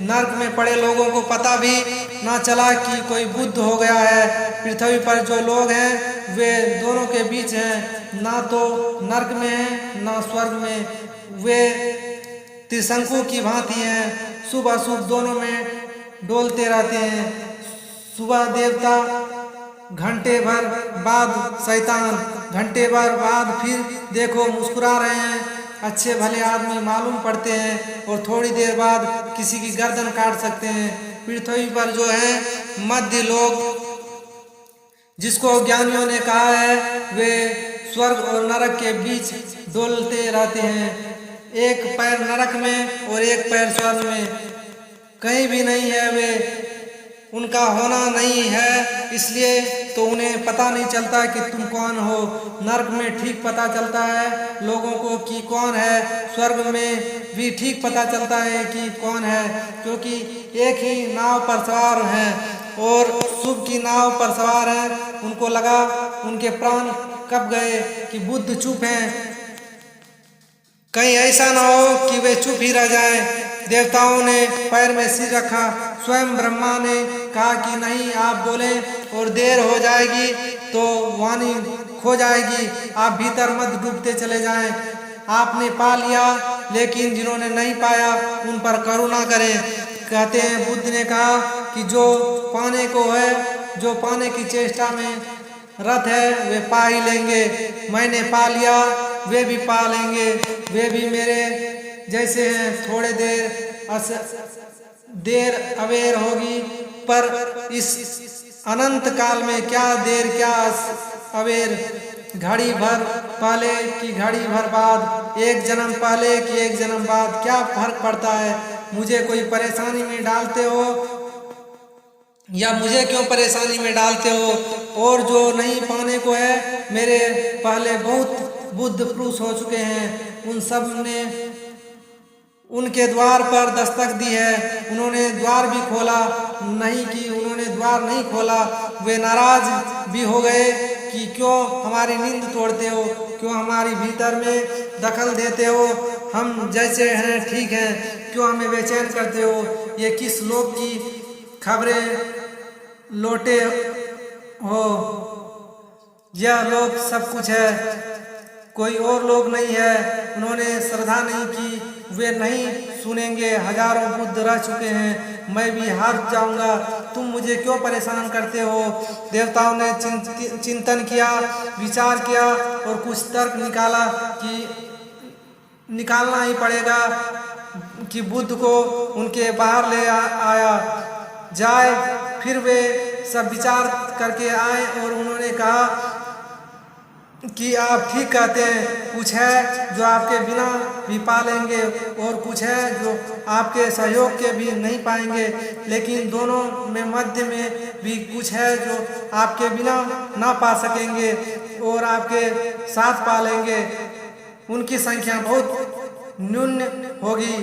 S1: नर्क में पड़े लोगों को पता भी ना चला कि कोई बुद्ध हो गया है। पृथ्वी पर जो लोग हैं वे दोनों के बीच हैं, ना तो नर्क में हैं ना स्वर्ग में। वे त्रिशंकु की भांति हैं, शुभ अशुभ दोनों में डोलते रहते हैं। सुबह देवता, घंटे भर बाद शैतान, घंटे भर बाद फिर देखो मुस्कुरा रहे हैं, अच्छे भले आदमी मालूम पड़ते हैं, और थोड़ी देर बाद किसी की गर्दन काट सकते हैं। पृथ्वी पर जो है मध्य लोग, जिसको ज्ञानियों ने कहा है, वे स्वर्ग और नरक के बीच डोलते रहते हैं, एक पैर नरक में और एक पैर स्वर्ग में, कहीं भी नहीं है। वे उनका होना नहीं है, इसलिए तो उन्हें पता नहीं चलता कि तुम कौन हो। नर्क में ठीक पता चलता है लोगों को कि कौन है, स्वर्ग में भी ठीक पता चलता है कि कौन है, क्योंकि एक ही नाव पर सवार हैं और शुभ की नाव पर सवार हैं। उनको लगा उनके प्राण कब गए कि बुद्ध चुप हैं, कहीं ऐसा ना हो कि वे चुप ही रह जाएं। देवताओं ने पैर में सिर रखा। स्वयं ब्रह्मा ने कहा कि नहीं, आप बोले और देर हो जाएगी तो वाणी खो जाएगी, आप भीतर मत डूबते चले जाएं। आपने पा लिया, लेकिन जिन्होंने नहीं पाया उन पर करुणा करें। कहते हैं बुद्ध ने कहा कि जो पाने को है, जो पाने की चेष्टा में रथ है, वे पा ही लेंगे। मैंने पा लिया, वे भी पा लेंगे, वे भी मेरे जैसे हैं। थोड़े देर अबेर होगी, पर इस अनंत काल में क्या देर क्या अबेर, घड़ी भर पहले कि घड़ी भर बाद, एक जन्म पहले कि एक जन्म बाद, क्या फर्क पड़ता है। मुझे कोई परेशानी में डालते हो या मुझे क्यों परेशानी में डालते हो। और जो नहीं पाने को है, मेरे पहले बहुत बुद्ध पुरुष हो चुके हैं, उन सब ने उनके द्वार पर दस्तक दी है, उन्होंने द्वार भी खोला नहीं कि उन्होंने द्वार नहीं खोला। वे नाराज भी हो गए कि क्यों हमारी नींद तोड़ते हो, क्यों हमारी भीतर में दखल देते हो, हम जैसे हैं ठीक हैं, क्यों हमें बेचैन करते हो। ये किस लोग की खबरें लौटे हो, यह लोग सब कुछ है, कोई और लोग नहीं है। उन्होंने श्रद्धा नहीं की, वे नहीं सुनेंगे। हजारों बुद्ध रह चुके हैं, मैं भी हार जाऊंगा, तुम मुझे क्यों परेशान करते हो। देवताओं ने चिंतन किया, विचार किया और कुछ तर्क निकाला कि निकालना ही पड़ेगा कि बुद्ध को उनके बाहर ले आया जाए। फिर वे सब विचार करके आए और उन्होंने कहा कि आप ठीक कहते हैं, कुछ है जो आपके बिना भी पा लेंगे और कुछ है जो आपके सहयोग के भी नहीं पाएंगे, लेकिन दोनों में मध्य में भी कुछ है जो आपके बिना ना पा सकेंगे और आपके साथ पा लेंगे। उनकी संख्या बहुत न्यून होगी।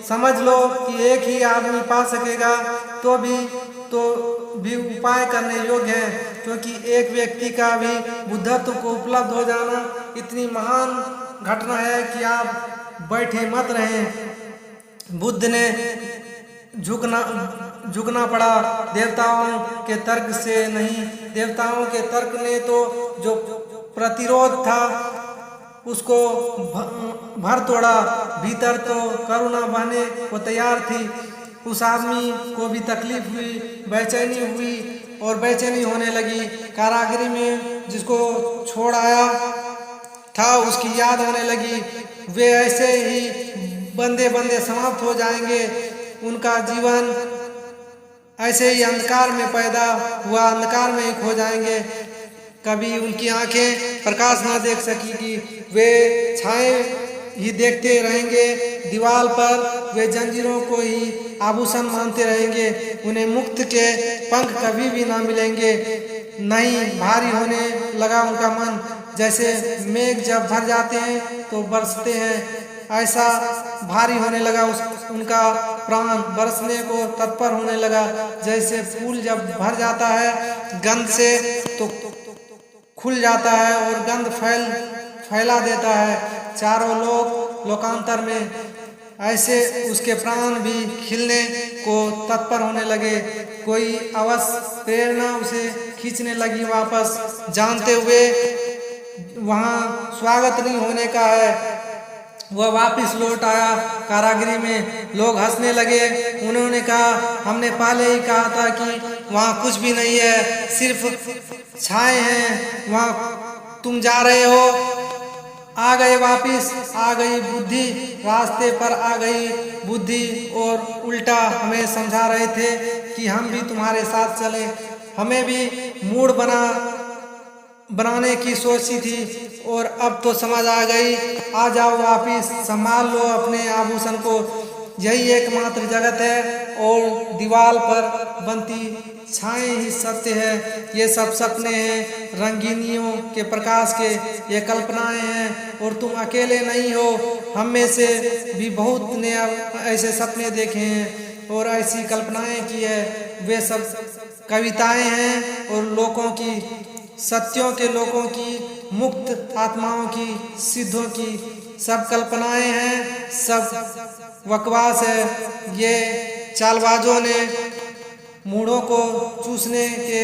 S1: समझ लो कि एक ही आदमी पा सकेगा तो भी उपाय करने योग्य है, क्योंकि एक व्यक्ति का भी बुद्धत्व को उपलब्ध हो जाना इतनी महान घटना है कि आप बैठे मत रहें। बुद्ध ने झुकना पड़ा, देवताओं के तर्क से नहीं देवताओं के तर्क ने तो जो प्रतिरोध था उसको भर तोड़ा। भीतर तो करुणा बहने को तैयार थी। उस आदमी को भी तकलीफ हुई, बेचैनी हुई और बेचैनी होने लगी। कारागृह में जिसको छोड़ आया था उसकी याद आने लगी। वे ऐसे ही बंदे बंदे समाप्त हो जाएंगे। उनका जीवन ऐसे ही अंधकार में पैदा हुआ, अंधकार में ही खो जाएंगे। कभी उनकी आंखें प्रकाश न देख सकेगी, वे छाए ही देखते रहेंगे। दीवार पर वे जंजीरों को ही आभूषण मानते रहेंगे। उन्हें मुक्त के पंख कभी भी ना मिलेंगे। नहीं, भारी होने लगा उनका मन। जैसे मेघ जब भर जाते हैं तो बरसते हैं, ऐसा भारी होने लगा उनका प्राण, बरसने को तत्पर होने लगा। जैसे फूल जब भर जाता है गंध से तो खुल जाता है और गंध फैला देता है चारों लोकांतर में, ऐसे उसके प्राण भी खिलने को तत्पर होने लगे। कोई अवश्य प्रेरणा उसे खींचने लगी वापस, जानते हुए वहाँ स्वागत नहीं होने का है। वह वापस लौट आया कारागृह में। लोग हंसने लगे। उन्होंने कहा, हमने पहले ही कहा था कि वहाँ कुछ भी नहीं है, सिर्फ छाए हैं। वहाँ तुम जा रहे हो। आ गए वापिस, आ गई बुद्धि, रास्ते पर आ गई बुद्धि। और उल्टा हमें समझा रहे थे कि हम भी तुम्हारे साथ चलें। हमें भी मूड बनाने की सोची थी और अब तो समझ आ गई। आ जाओ वापिस, संभाल लो अपने आभूषण को। यही एकमात्र जगत है और दीवार पर बनती छाएं ही सत्य है। ये सब सपने हैं, रंगीनियों के प्रकाश के, ये कल्पनाएं हैं और तुम अकेले नहीं हो। हम में से भी बहुत ने ऐसे सपने देखे हैं और ऐसी कल्पनाएं की है। वे सब कविताएं हैं और लोगों की, सत्यों के लोगों की, मुक्त आत्माओं की, सिद्धों की सब कल्पनाएं हैं, सब बकवास है। ये चालबाजों ने मूढ़ों को चूसने के,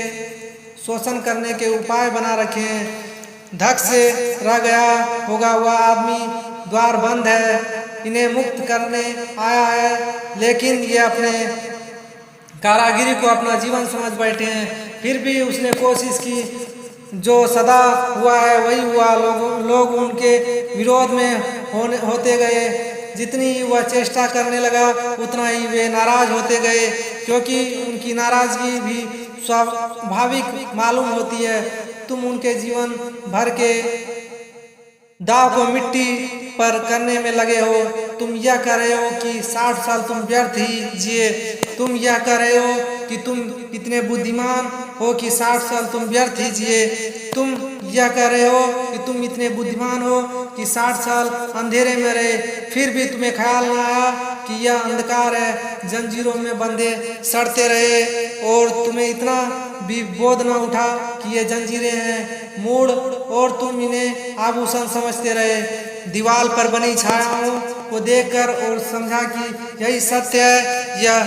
S1: शोषण करने के उपाय बना रखे हैं। धक से रह गया होगा वह आदमी, द्वार बंद है, इन्हें मुक्त करने आया है, लेकिन ये अपने कारागिरी को अपना जीवन समझ बैठे हैं। फिर भी उसने कोशिश की, जो सदा हुआ है वही हुआ। लोग उनके विरोध में होते गए। जितनी वह चेष्टा करने लगा उतना ही वे नाराज होते गए, क्योंकि उनकी नाराजगी भी स्वाभाविक मालूम होती है। तुम उनके जीवन भर के दाव को मिट्टी पर करने में लगे हो। तुम यह कह रहे हो कि 60 साल तुम व्यर्थ ही जिए। तुम यह कह रहे हो कि तुम इतने बुद्धिमान हो कि 60 साल तुम व्यर्थ ही जिए। तुम यह कह रहे हो कि तुम इतने बुद्धिमान हो कि 60 साल अंधेरे में रहे, फिर भी तुम्हें ख्याल ना आया कि यह अंधकार है। जंजीरों में बंधे सड़ते रहे और तुम्हें इतना भी बोध न उठा कि ये जंजीरें हैं मूढ़, और तुम इन्हें आभूषण समझते रहे। दीवार पर बनी छायाओं को देखकर और समझा कि यही सत्य है, यह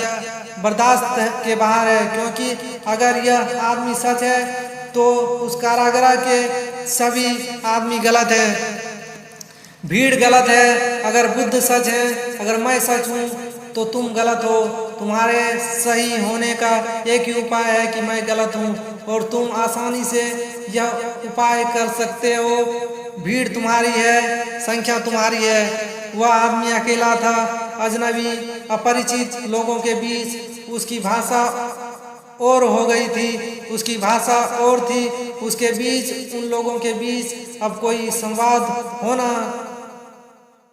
S1: बर्दाश्त के बाहर है। क्योंकि अगर यह आदमी सच है तो उस कारागृह के सभी आदमी गलत हैं, भीड़ गलत है। अगर बुद्ध सच है, अगर मैं सच हूँ तो तुम गलत हो। तुम्हारे सही होने का एक ही उपाय है कि मैं गलत हूँ, और तुम आसानी से यह उपाय कर सकते हो। भीड़ तुम्हारी है, संख्या तुम्हारी है। वह आदमी अकेला था, अजनबी, अपरिचित लोगों के बीच। उसकी भाषा और हो गई थी, उसकी भाषा और थी। उसके बीच, उन लोगों के बीच अब कोई संवाद होना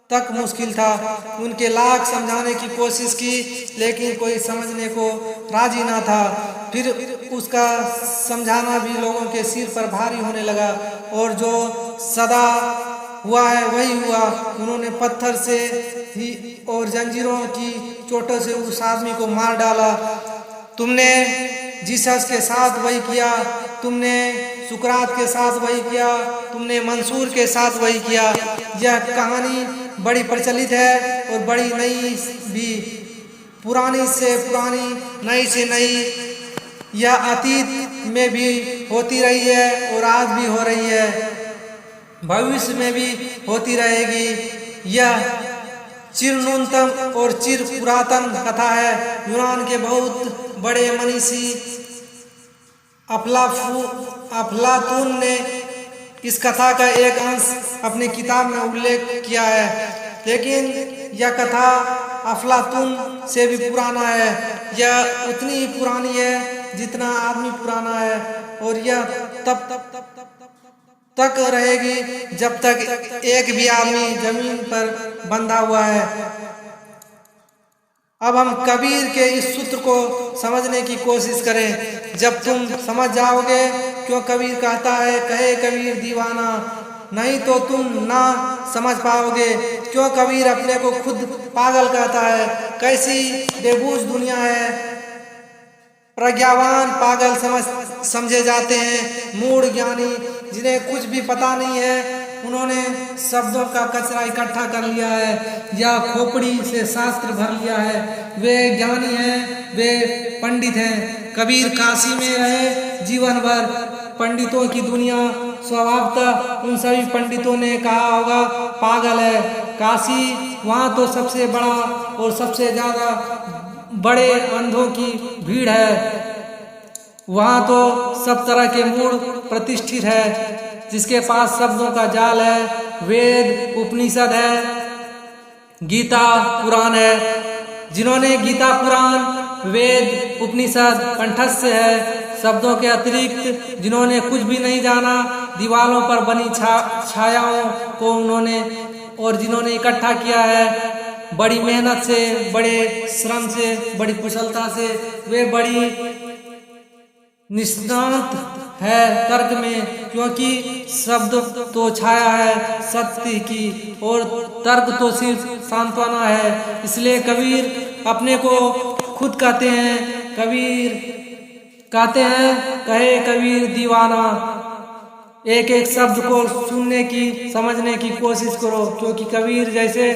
S1: तक मुश्किल था। उनके लाख समझाने की कोशिश की, लेकिन कोई समझने को राजी ना था। फिर उसका समझाना भी लोगों के सिर पर भारी होने लगा, और जो सदा हुआ है वही हुआ। उन्होंने पत्थर से ही और जंजीरों की चोटों से उस आदमी को मार डाला। तुमने जीसस के साथ वही किया, तुमने सुकरात के साथ वही किया, तुमने मंसूर के साथ वही किया। यह कहानी बड़ी प्रचलित है और बड़ी नई भी, पुरानी से पुरानी, नई से नई। यह अतीत में भी होती रही है और आज भी हो रही है, भविष्य में भी होती रहेगी। यह चिर नूनतम और चिर पुरातन कथा है। यूनान के बहुत बड़े मनीषी अफलातून ने इस कथा का एक अंश अपनी किताब में उल्लेख किया है, लेकिन यह कथा अफलातून से भी पुराना है। यह उतनी ही पुरानी है जितना आदमी पुराना है, और यह तब तक रहेगी जब तक एक भी आदमी जमीन पर बंधा हुआ है। अब हम कबीर के इस सूत्र को समझने की कोशिश करें। जब तुम समझ जाओगे क्यों कबीर कहता है, कहे कबीर दीवाना, नहीं तो तुम ना समझ पाओगे क्यों कबीर अपने को खुद पागल कहता है। कैसी बेबूझ दुनिया है। प्रज्ञावान पागल समझे जाते हैं, मूढ़ ज्ञानी जिन्हें कुछ भी पता नहीं है, उन्होंने शब्दों का कचरा इकट्ठा कर लिया है या खोपड़ी से शास्त्र भर लिया है। वे ज्ञानी हैं, वे पंडित हैं। कबीर काशी में रहे जीवन भर। पंडितों की दुनिया स्वभावतः उन सभी पंडितों ने कहा होगा पागल है। काशी, वहाँ तो सबसे बड़ा और सबसे ज्यादा बड़े अंधों की भीड़ है। वहाँ तो सब तरह के मूढ़ प्रतिष्ठित है, जिसके पास शब्दों का जाल है। वेद उपनिषद है, गीता पुराण है। जिन्होंने गीता पुराण वेद उपनिषद कंठस्थ है, शब्दों के अतिरिक्त जिन्होंने कुछ भी नहीं जाना, दीवारों पर बनी छायाओं को उन्होंने और जिन्होंने इकट्ठा किया है बड़ी मेहनत से, बड़े श्रम से, बड़ी कुशलता से, वे बड़ी निष्णात है तर्क में, क्योंकि शब्द तो छाया है सत्य की और तर्क तो सिर्फ सांत्वना है। इसलिए कबीर अपने को खुद कहते हैं, कबीर कहते हैं, कहे कबीर दीवाना। एक एक शब्द को सुनने की, समझने की कोशिश करो, क्योंकि कबीर जैसे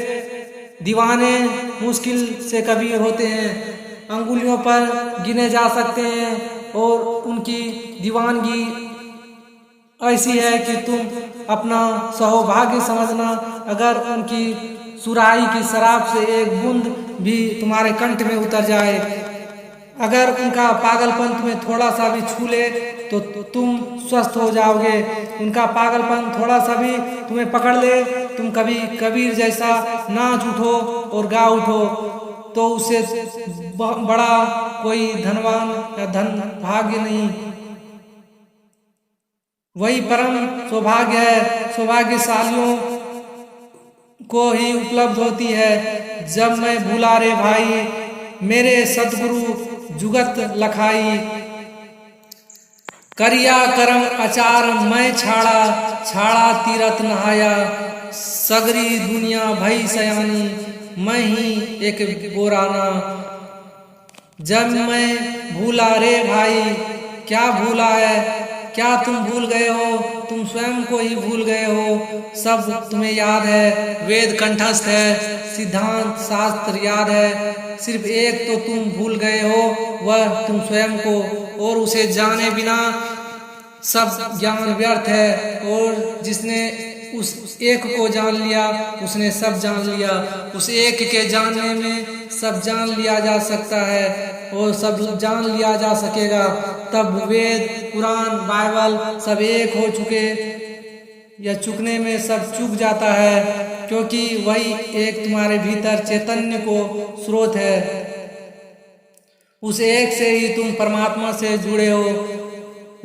S1: दीवाने मुश्किल से कबीर होते हैं, अंगुलियों पर गिने जा सकते हैं, और उनकी दीवानगी ऐसी है कि तुम अपना सौभाग्य समझना अगर उनकी सुराही की शराब से एक बूंद भी तुम्हारे कंठ में उतर जाए। अगर उनका पागलपन तुम्हें थोड़ा सा भी छू ले तो तुम स्वस्थ हो जाओगे। उनका पागलपन थोड़ा सा भी तुम्हें पकड़ ले, तुम कभी कबीर जैसा नाच उठो और गा उठो, तो उससे बड़ा कोई धनवान या धन भाग्य नहीं। वही परम सौभाग्य है, सौभाग्यशालियों को ही उपलब्ध होती है। जब मैं भूला रे भाई मेरे सतगुरु जुगत लखाई, करिया करम अचार मैं छाड़ा तीरथ नहाया, सगरी दुनिया भई सयानी मैं ही एक बोराना। जब मैं भूला रे भाई, क्या भूला है, क्या तुम भूल गए हो, तुम स्वयं को ही भूल गए हो। सब तुम्हें याद है, वेद कंठस्थ है, सिद्धांत शास्त्र याद है, सिर्फ एक तो तुम भूल गए हो, वह तुम स्वयं को, और उसे जाने बिना सब ज्ञान व्यर्थ है। और जिसने उस एक को जान लिया उसने सब जान लिया। उस एक के जानने में सब जान लिया जा सकता है और सब जान लिया जा सकेगा। तब वेद पुराण बाइबल सब एक हो चुके या चुकने में सब चुक जाता है, क्योंकि वही एक तुम्हारे भीतर चैतन्य को स्रोत है। उस एक से ही तुम परमात्मा से जुड़े हो।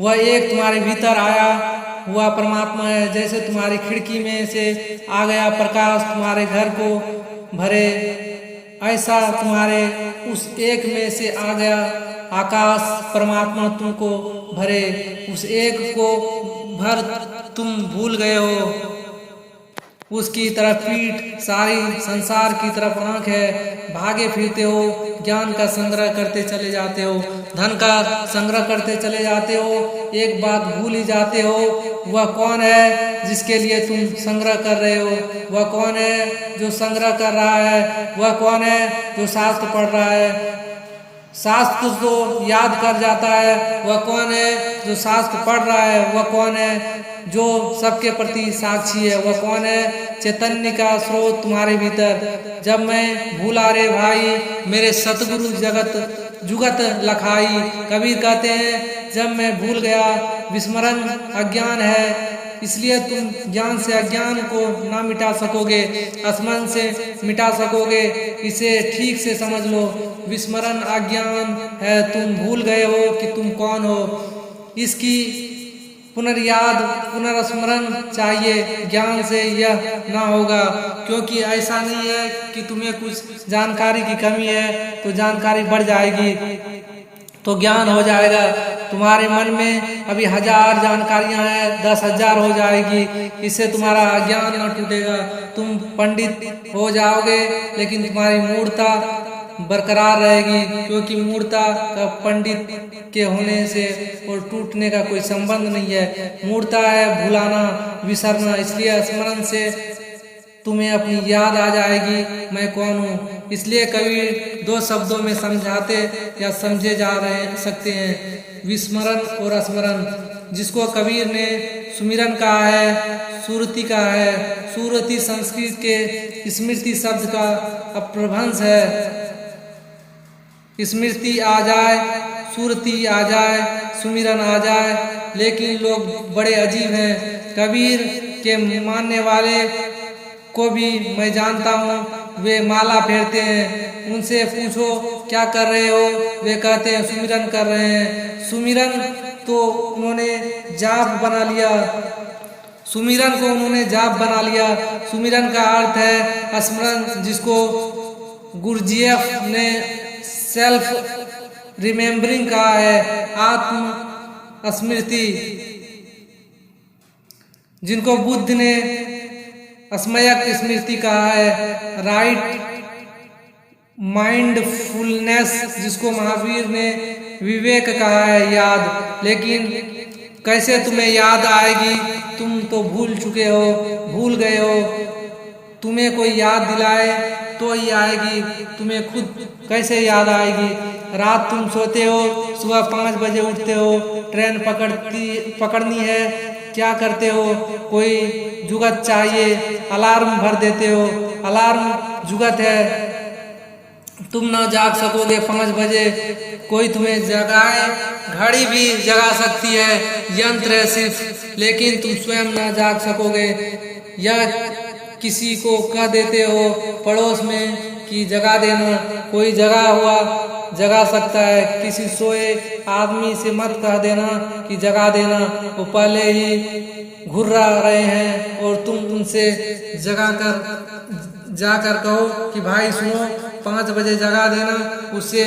S1: वह एक तुम्हारे भीतर आया हुआ परमात्मा है। जैसे तुम्हारी खिड़की में से आ गया प्रकाश तुम्हारे घर को भरे, ऐसा तुम्हारे उस एक में से आ गया आकाश परमात्मा तुमको भरे। उस एक को भर तुम भूल गए हो। उसकी तरफ पीठ, सारी संसार की तरफ आंख है, भागे फिरते हो, ज्ञान का संग्रह करते चले जाते हो, धन का संग्रह करते चले जाते हो। एक बात भूल ही जाते हो, वह कौन है जिसके लिए तुम संग्रह कर रहे हो, वह कौन है जो संग्रह कर रहा है, वह कौन है जो शास्त्र पढ़ रहा है। शास्त्र जो याद कर जाता है वह कौन है? जो शास्त्र पढ़ रहा है वह कौन है? जो सबके प्रति साक्षी है वह कौन है? चैतन्य का स्रोत तुम्हारे भीतर। जब मैं भूला रे भाई मेरे सतगुरु जगत जुगत लखाई। कबीर कहते हैं जब मैं भूल गया, विस्मरण अज्ञान है, इसलिए तुम ज्ञान से अज्ञान को ना मिटा सकोगे, स्मरण से मिटा सकोगे। इसे ठीक से समझ लो, विस्मरण अज्ञान है, तुम भूल गए हो कि तुम कौन हो। इसकी पुनर्याद पुनर्स्मरण चाहिए, ज्ञान से यह ना होगा। क्योंकि ऐसा नहीं है कि तुम्हें कुछ जानकारी की कमी है तो जानकारी बढ़ जाएगी तो ज्ञान हो जाएगा। तुम्हारे मन में अभी 1000 जानकारियां हैं, 10,000 हो जाएगी, इससे तुम्हारा अज्ञान न टूटेगा। तुम पंडित हो जाओगे लेकिन तुम्हारी मूर्ता बरकरार रहेगी, क्योंकि मूर्ता का पंडित के होने से और टूटने का कोई संबंध नहीं है। मूर्ता है भुलाना, विसरना, इसलिए स्मरण से तुम्हें अपनी याद आ जाएगी मैं कौन हूँ। इसलिए कबीर 2 शब्दों में समझाते या समझे जा सकते हैं, विस्मरण और स्मरण। जिसको कबीर ने सुमिरन कहा है, सुरति कहा है। सुरति संस्कृत के स्मृति शब्द का अपभ्रंश है। स्मृति आ जाए, सुरति आ जाए, सुमिरन आ जाए, लेकिन लोग बड़े अजीब हैं। कबीर के मानने वाले को भी मैं जानता हूँ, वे माला फेरते हैं। उनसे पूछो क्या कर रहे हो, वे कहते हैं सुमिरन कर रहे हैं। सुमिरन तो उन्होंने जाप बना लिया, सुमिरन को उन्होंने जाप बना लिया। सुमिरन का अर्थ है स्मरण, जिसको गुरजीएफ ने सेल्फ रिमेम्बरिंग कहा है, आत्म स्मृति। जिनको बुद्ध ने स्मयक स्मृति कहा है, राइट माइंडफुलनेस, जिसको महावीर ने विवेक कहा है, याद। लेकिन कैसे तुम्हें याद आएगी? तुम तो भूल चुके हो, भूल गए हो। तुम्हें कोई याद दिलाए तो ही आएगी, तुम्हें खुद कैसे याद आएगी? रात तुम सोते हो, सुबह 5 बजे उठते हो, ट्रेन पकड़नी है, क्या करते हो? कोई जुगत चाहिए, अलार्म भर देते हो, अलार्म जुगत है, तुम ना जाग सकोगे 5 बजे। कोई तुम्हें जगाए, घड़ी भी जगा सकती है, यंत्र है सिर्फ, लेकिन तुम स्वयं ना जाग सकोगे। या किसी को कह देते हो पड़ोस में कि जगा देना, कोई जगा हुआ जगा सकता है। किसी सोए आदमी से मत कह देना कि जगा देना, वो पहले ही घुर्रा रहे हैं और तुम उनसे जाकर कहो कि भाई सुनो 5 बजे जगा देना, उससे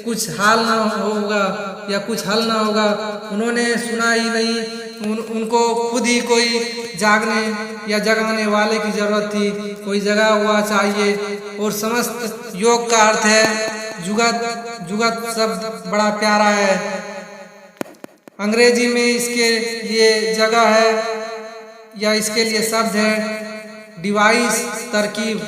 S1: कुछ हाल ना होगा या कुछ हल ना होगा। उन्होंने सुना ही नहीं, उनको खुद ही कोई जागने या जगाने वाले की जरूरत थी, कोई जगा हुआ चाहिए। और समस्त योग का अर्थ है जुगत। जुगत शब्द बड़ा प्यारा है, अंग्रेजी में इसके लिए जगह है या इसके लिए शब्द है डिवाइस, तरकीब।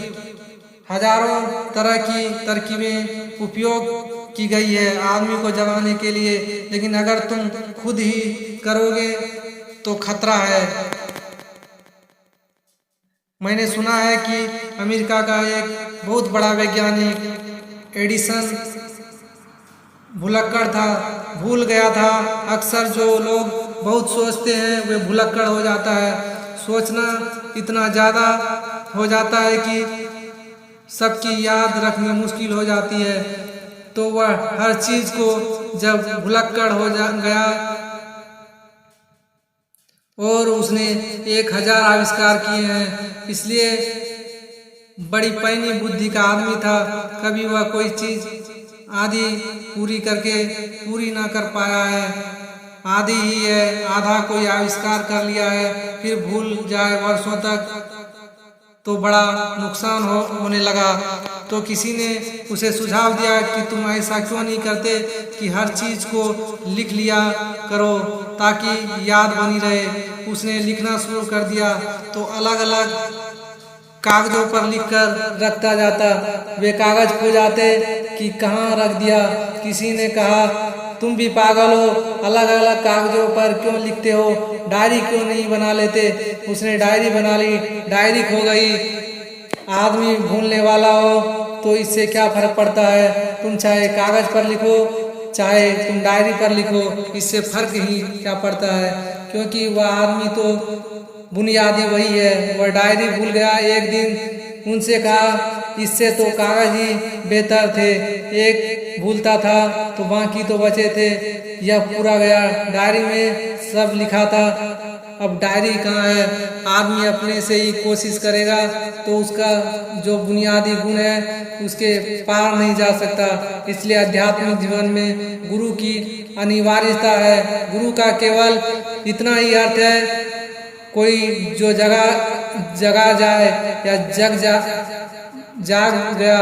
S1: हजारों तरह की तरकीबें उपयोग की गई है आदमी को जगाने के लिए, लेकिन अगर तुम खुद ही करोगे तो खतरा है। मैंने सुना है कि अमेरिका का एक बहुत बड़ा वैज्ञानिक एडिसन भुलक्कड़ था, भूल गया था। अक्सर जो लोग बहुत सोचते हैं वे भुलक्कड़ हो जाता है। सोचना इतना ज़्यादा हो जाता है कि सबकी याद रखनी मुश्किल हो जाती है। तो वह हर चीज़ को जब भुलक्कड़ हो गया और उसने 1000 आविष्कार किए हैं, इसलिए बड़ी पैनी बुद्धि का आदमी था। कभी वह कोई चीज़ आधी पूरी करके पूरी ना कर पाया है, आधी ही है, आधा कोई आविष्कार कर लिया है, फिर भूल जाए वर्षों तक तो बड़ा नुकसान होने लगा। तो किसी ने उसे सुझाव दिया कि तुम ऐसा क्यों नहीं करते कि हर चीज़ को लिख लिया करो ताकि याद बनी रहे। उसने लिखना शुरू कर दिया तो अलग अलग कागजों पर लिखकर रखता जाता। वे कागज खो जाते कि कहाँ रख दिया। किसी ने कहा, तुम भी पागल हो, अलग अलग कागजों पर क्यों लिखते हो, डायरी क्यों नहीं बना लेते। उसने डायरी बना ली, डायरी खो गई। आदमी भूलने वाला हो तो इससे क्या फर्क पड़ता है। तुम चाहे कागज पर लिखो चाहे तुम डायरी पर लिखो, इससे फर्क ही क्या पड़ता है, क्योंकि वह आदमी तो बुनियादी वही है। वह डायरी भूल गया एक दिन। उनसे कहा, इससे तो कागज ही बेहतर थे, एक भूलता था तो बाकी तो बचे थे। यह पूरा गया, डायरी में सब लिखा था, अब डायरी कहाँ है। आदमी अपने से ही कोशिश करेगा तो उसका जो बुनियादी गुण है उसके पार नहीं जा सकता। इसलिए आध्यात्मिक जीवन में गुरु की अनिवार्यता है। गुरु का केवल इतना ही अर्थ है, कोई जो जगा जाए या जाग गया,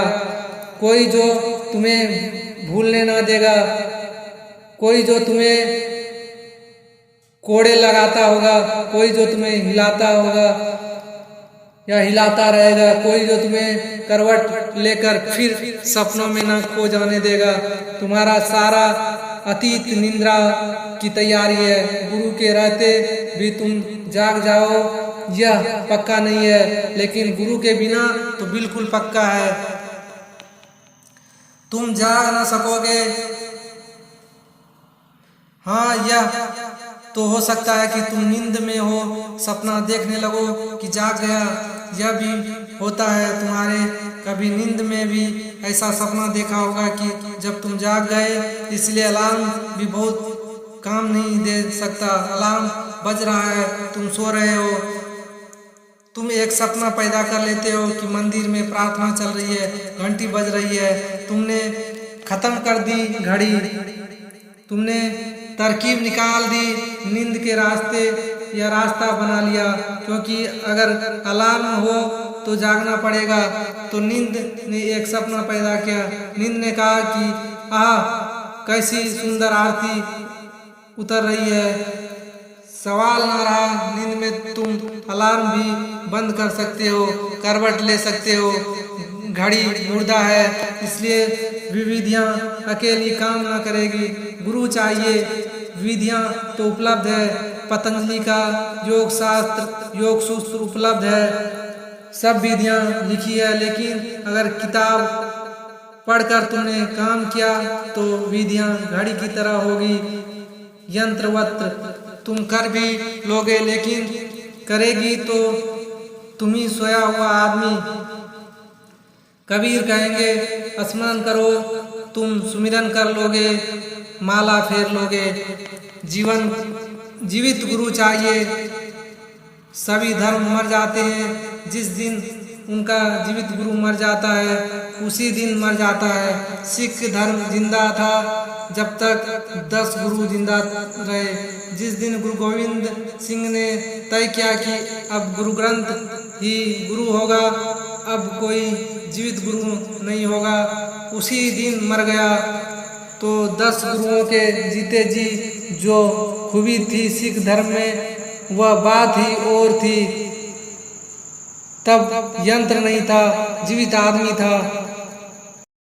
S1: कोई जो तुम्हें भूलने ना देगा, कोई जो तुम्हें कोड़े लगाता होगा, कोई जो तुम्हें हिलाता होगा या हिलाता रहेगा, कोई जो तुम्हें करवट लेकर फिर सपनों में ना खो जाने देगा। तुम्हारा सारा अतीत निंद्रा की तैयारी है। गुरु के रहते भी तुम जाग जाओ यह पक्का नहीं है, लेकिन गुरु के बिना तो बिल्कुल पक्का है। तुम जाग ना सकोगे। हाँ, यह तो हो सकता है कि तुम नींद में हो, सपना देखने लगो कि जाग गया। यह भी होता है, तुम्हारे कभी नींद में भी ऐसा सपना देखा होगा कि जब तुम जाग गए। इसलिए अलार्म भी बहुत काम नहीं दे सकता। अलार्म बज रहा है, तुम सो रहे हो, तुम एक सपना पैदा कर लेते हो कि मंदिर में प्रार्थना चल रही है, घंटी बज रही है, तुमने खत्म कर दी घड़ी, तुमने तरकीब निकाल दी, नींद के रास्ते या रास्ता बना लिया। क्योंकि अगर अलार्म हो तो जागना पड़ेगा। तो नींद ने एक सपना पैदा किया। नींद ने कहा कि आह, कैसी सुंदर आरती उतर रही है। सवाल ना रहा, नींद में तुम अलार्म भी बंद कर सकते हो, करवट ले सकते हो। घड़ी मुर्दा है, इसलिए विधियां अकेली काम ना करेगी, गुरु चाहिए। विधियां तो उपलब्ध है, पतंजलि का योग शास्त्र, योग सूत्र उपलब्ध है, सब विधियां लिखी है। लेकिन अगर किताब पढ़कर तुमने काम किया तो विधियां घड़ी की तरह होगी, यंत्रवत तुम कर भी लोगे, लेकिन करेगी तो तुम ही सोया हुआ आदमी। कबीर कहेंगे, स्मरण करो, तुम सुमिरन कर लोगे, माला फेर लोगे। जीवित गुरु चाहिए। सभी धर्म मर जाते हैं, जिस दिन उनका जीवित गुरु मर जाता है उसी दिन मर जाता है। सिख धर्म जिंदा था जब तक 10 गुरु जिंदा रहे। जिस दिन गुरु गोविंद सिंह ने तय किया कि अब गुरु ग्रंथ ही गुरु होगा, अब कोई जीवित गुरु नहीं होगा, उसी दिन मर गया। तो 10 गुरुओं के जीते जी जो खूबी थी सिख धर्म में, वह बात ही और थी। तब यंत्र नहीं था, जीवित आदमी था।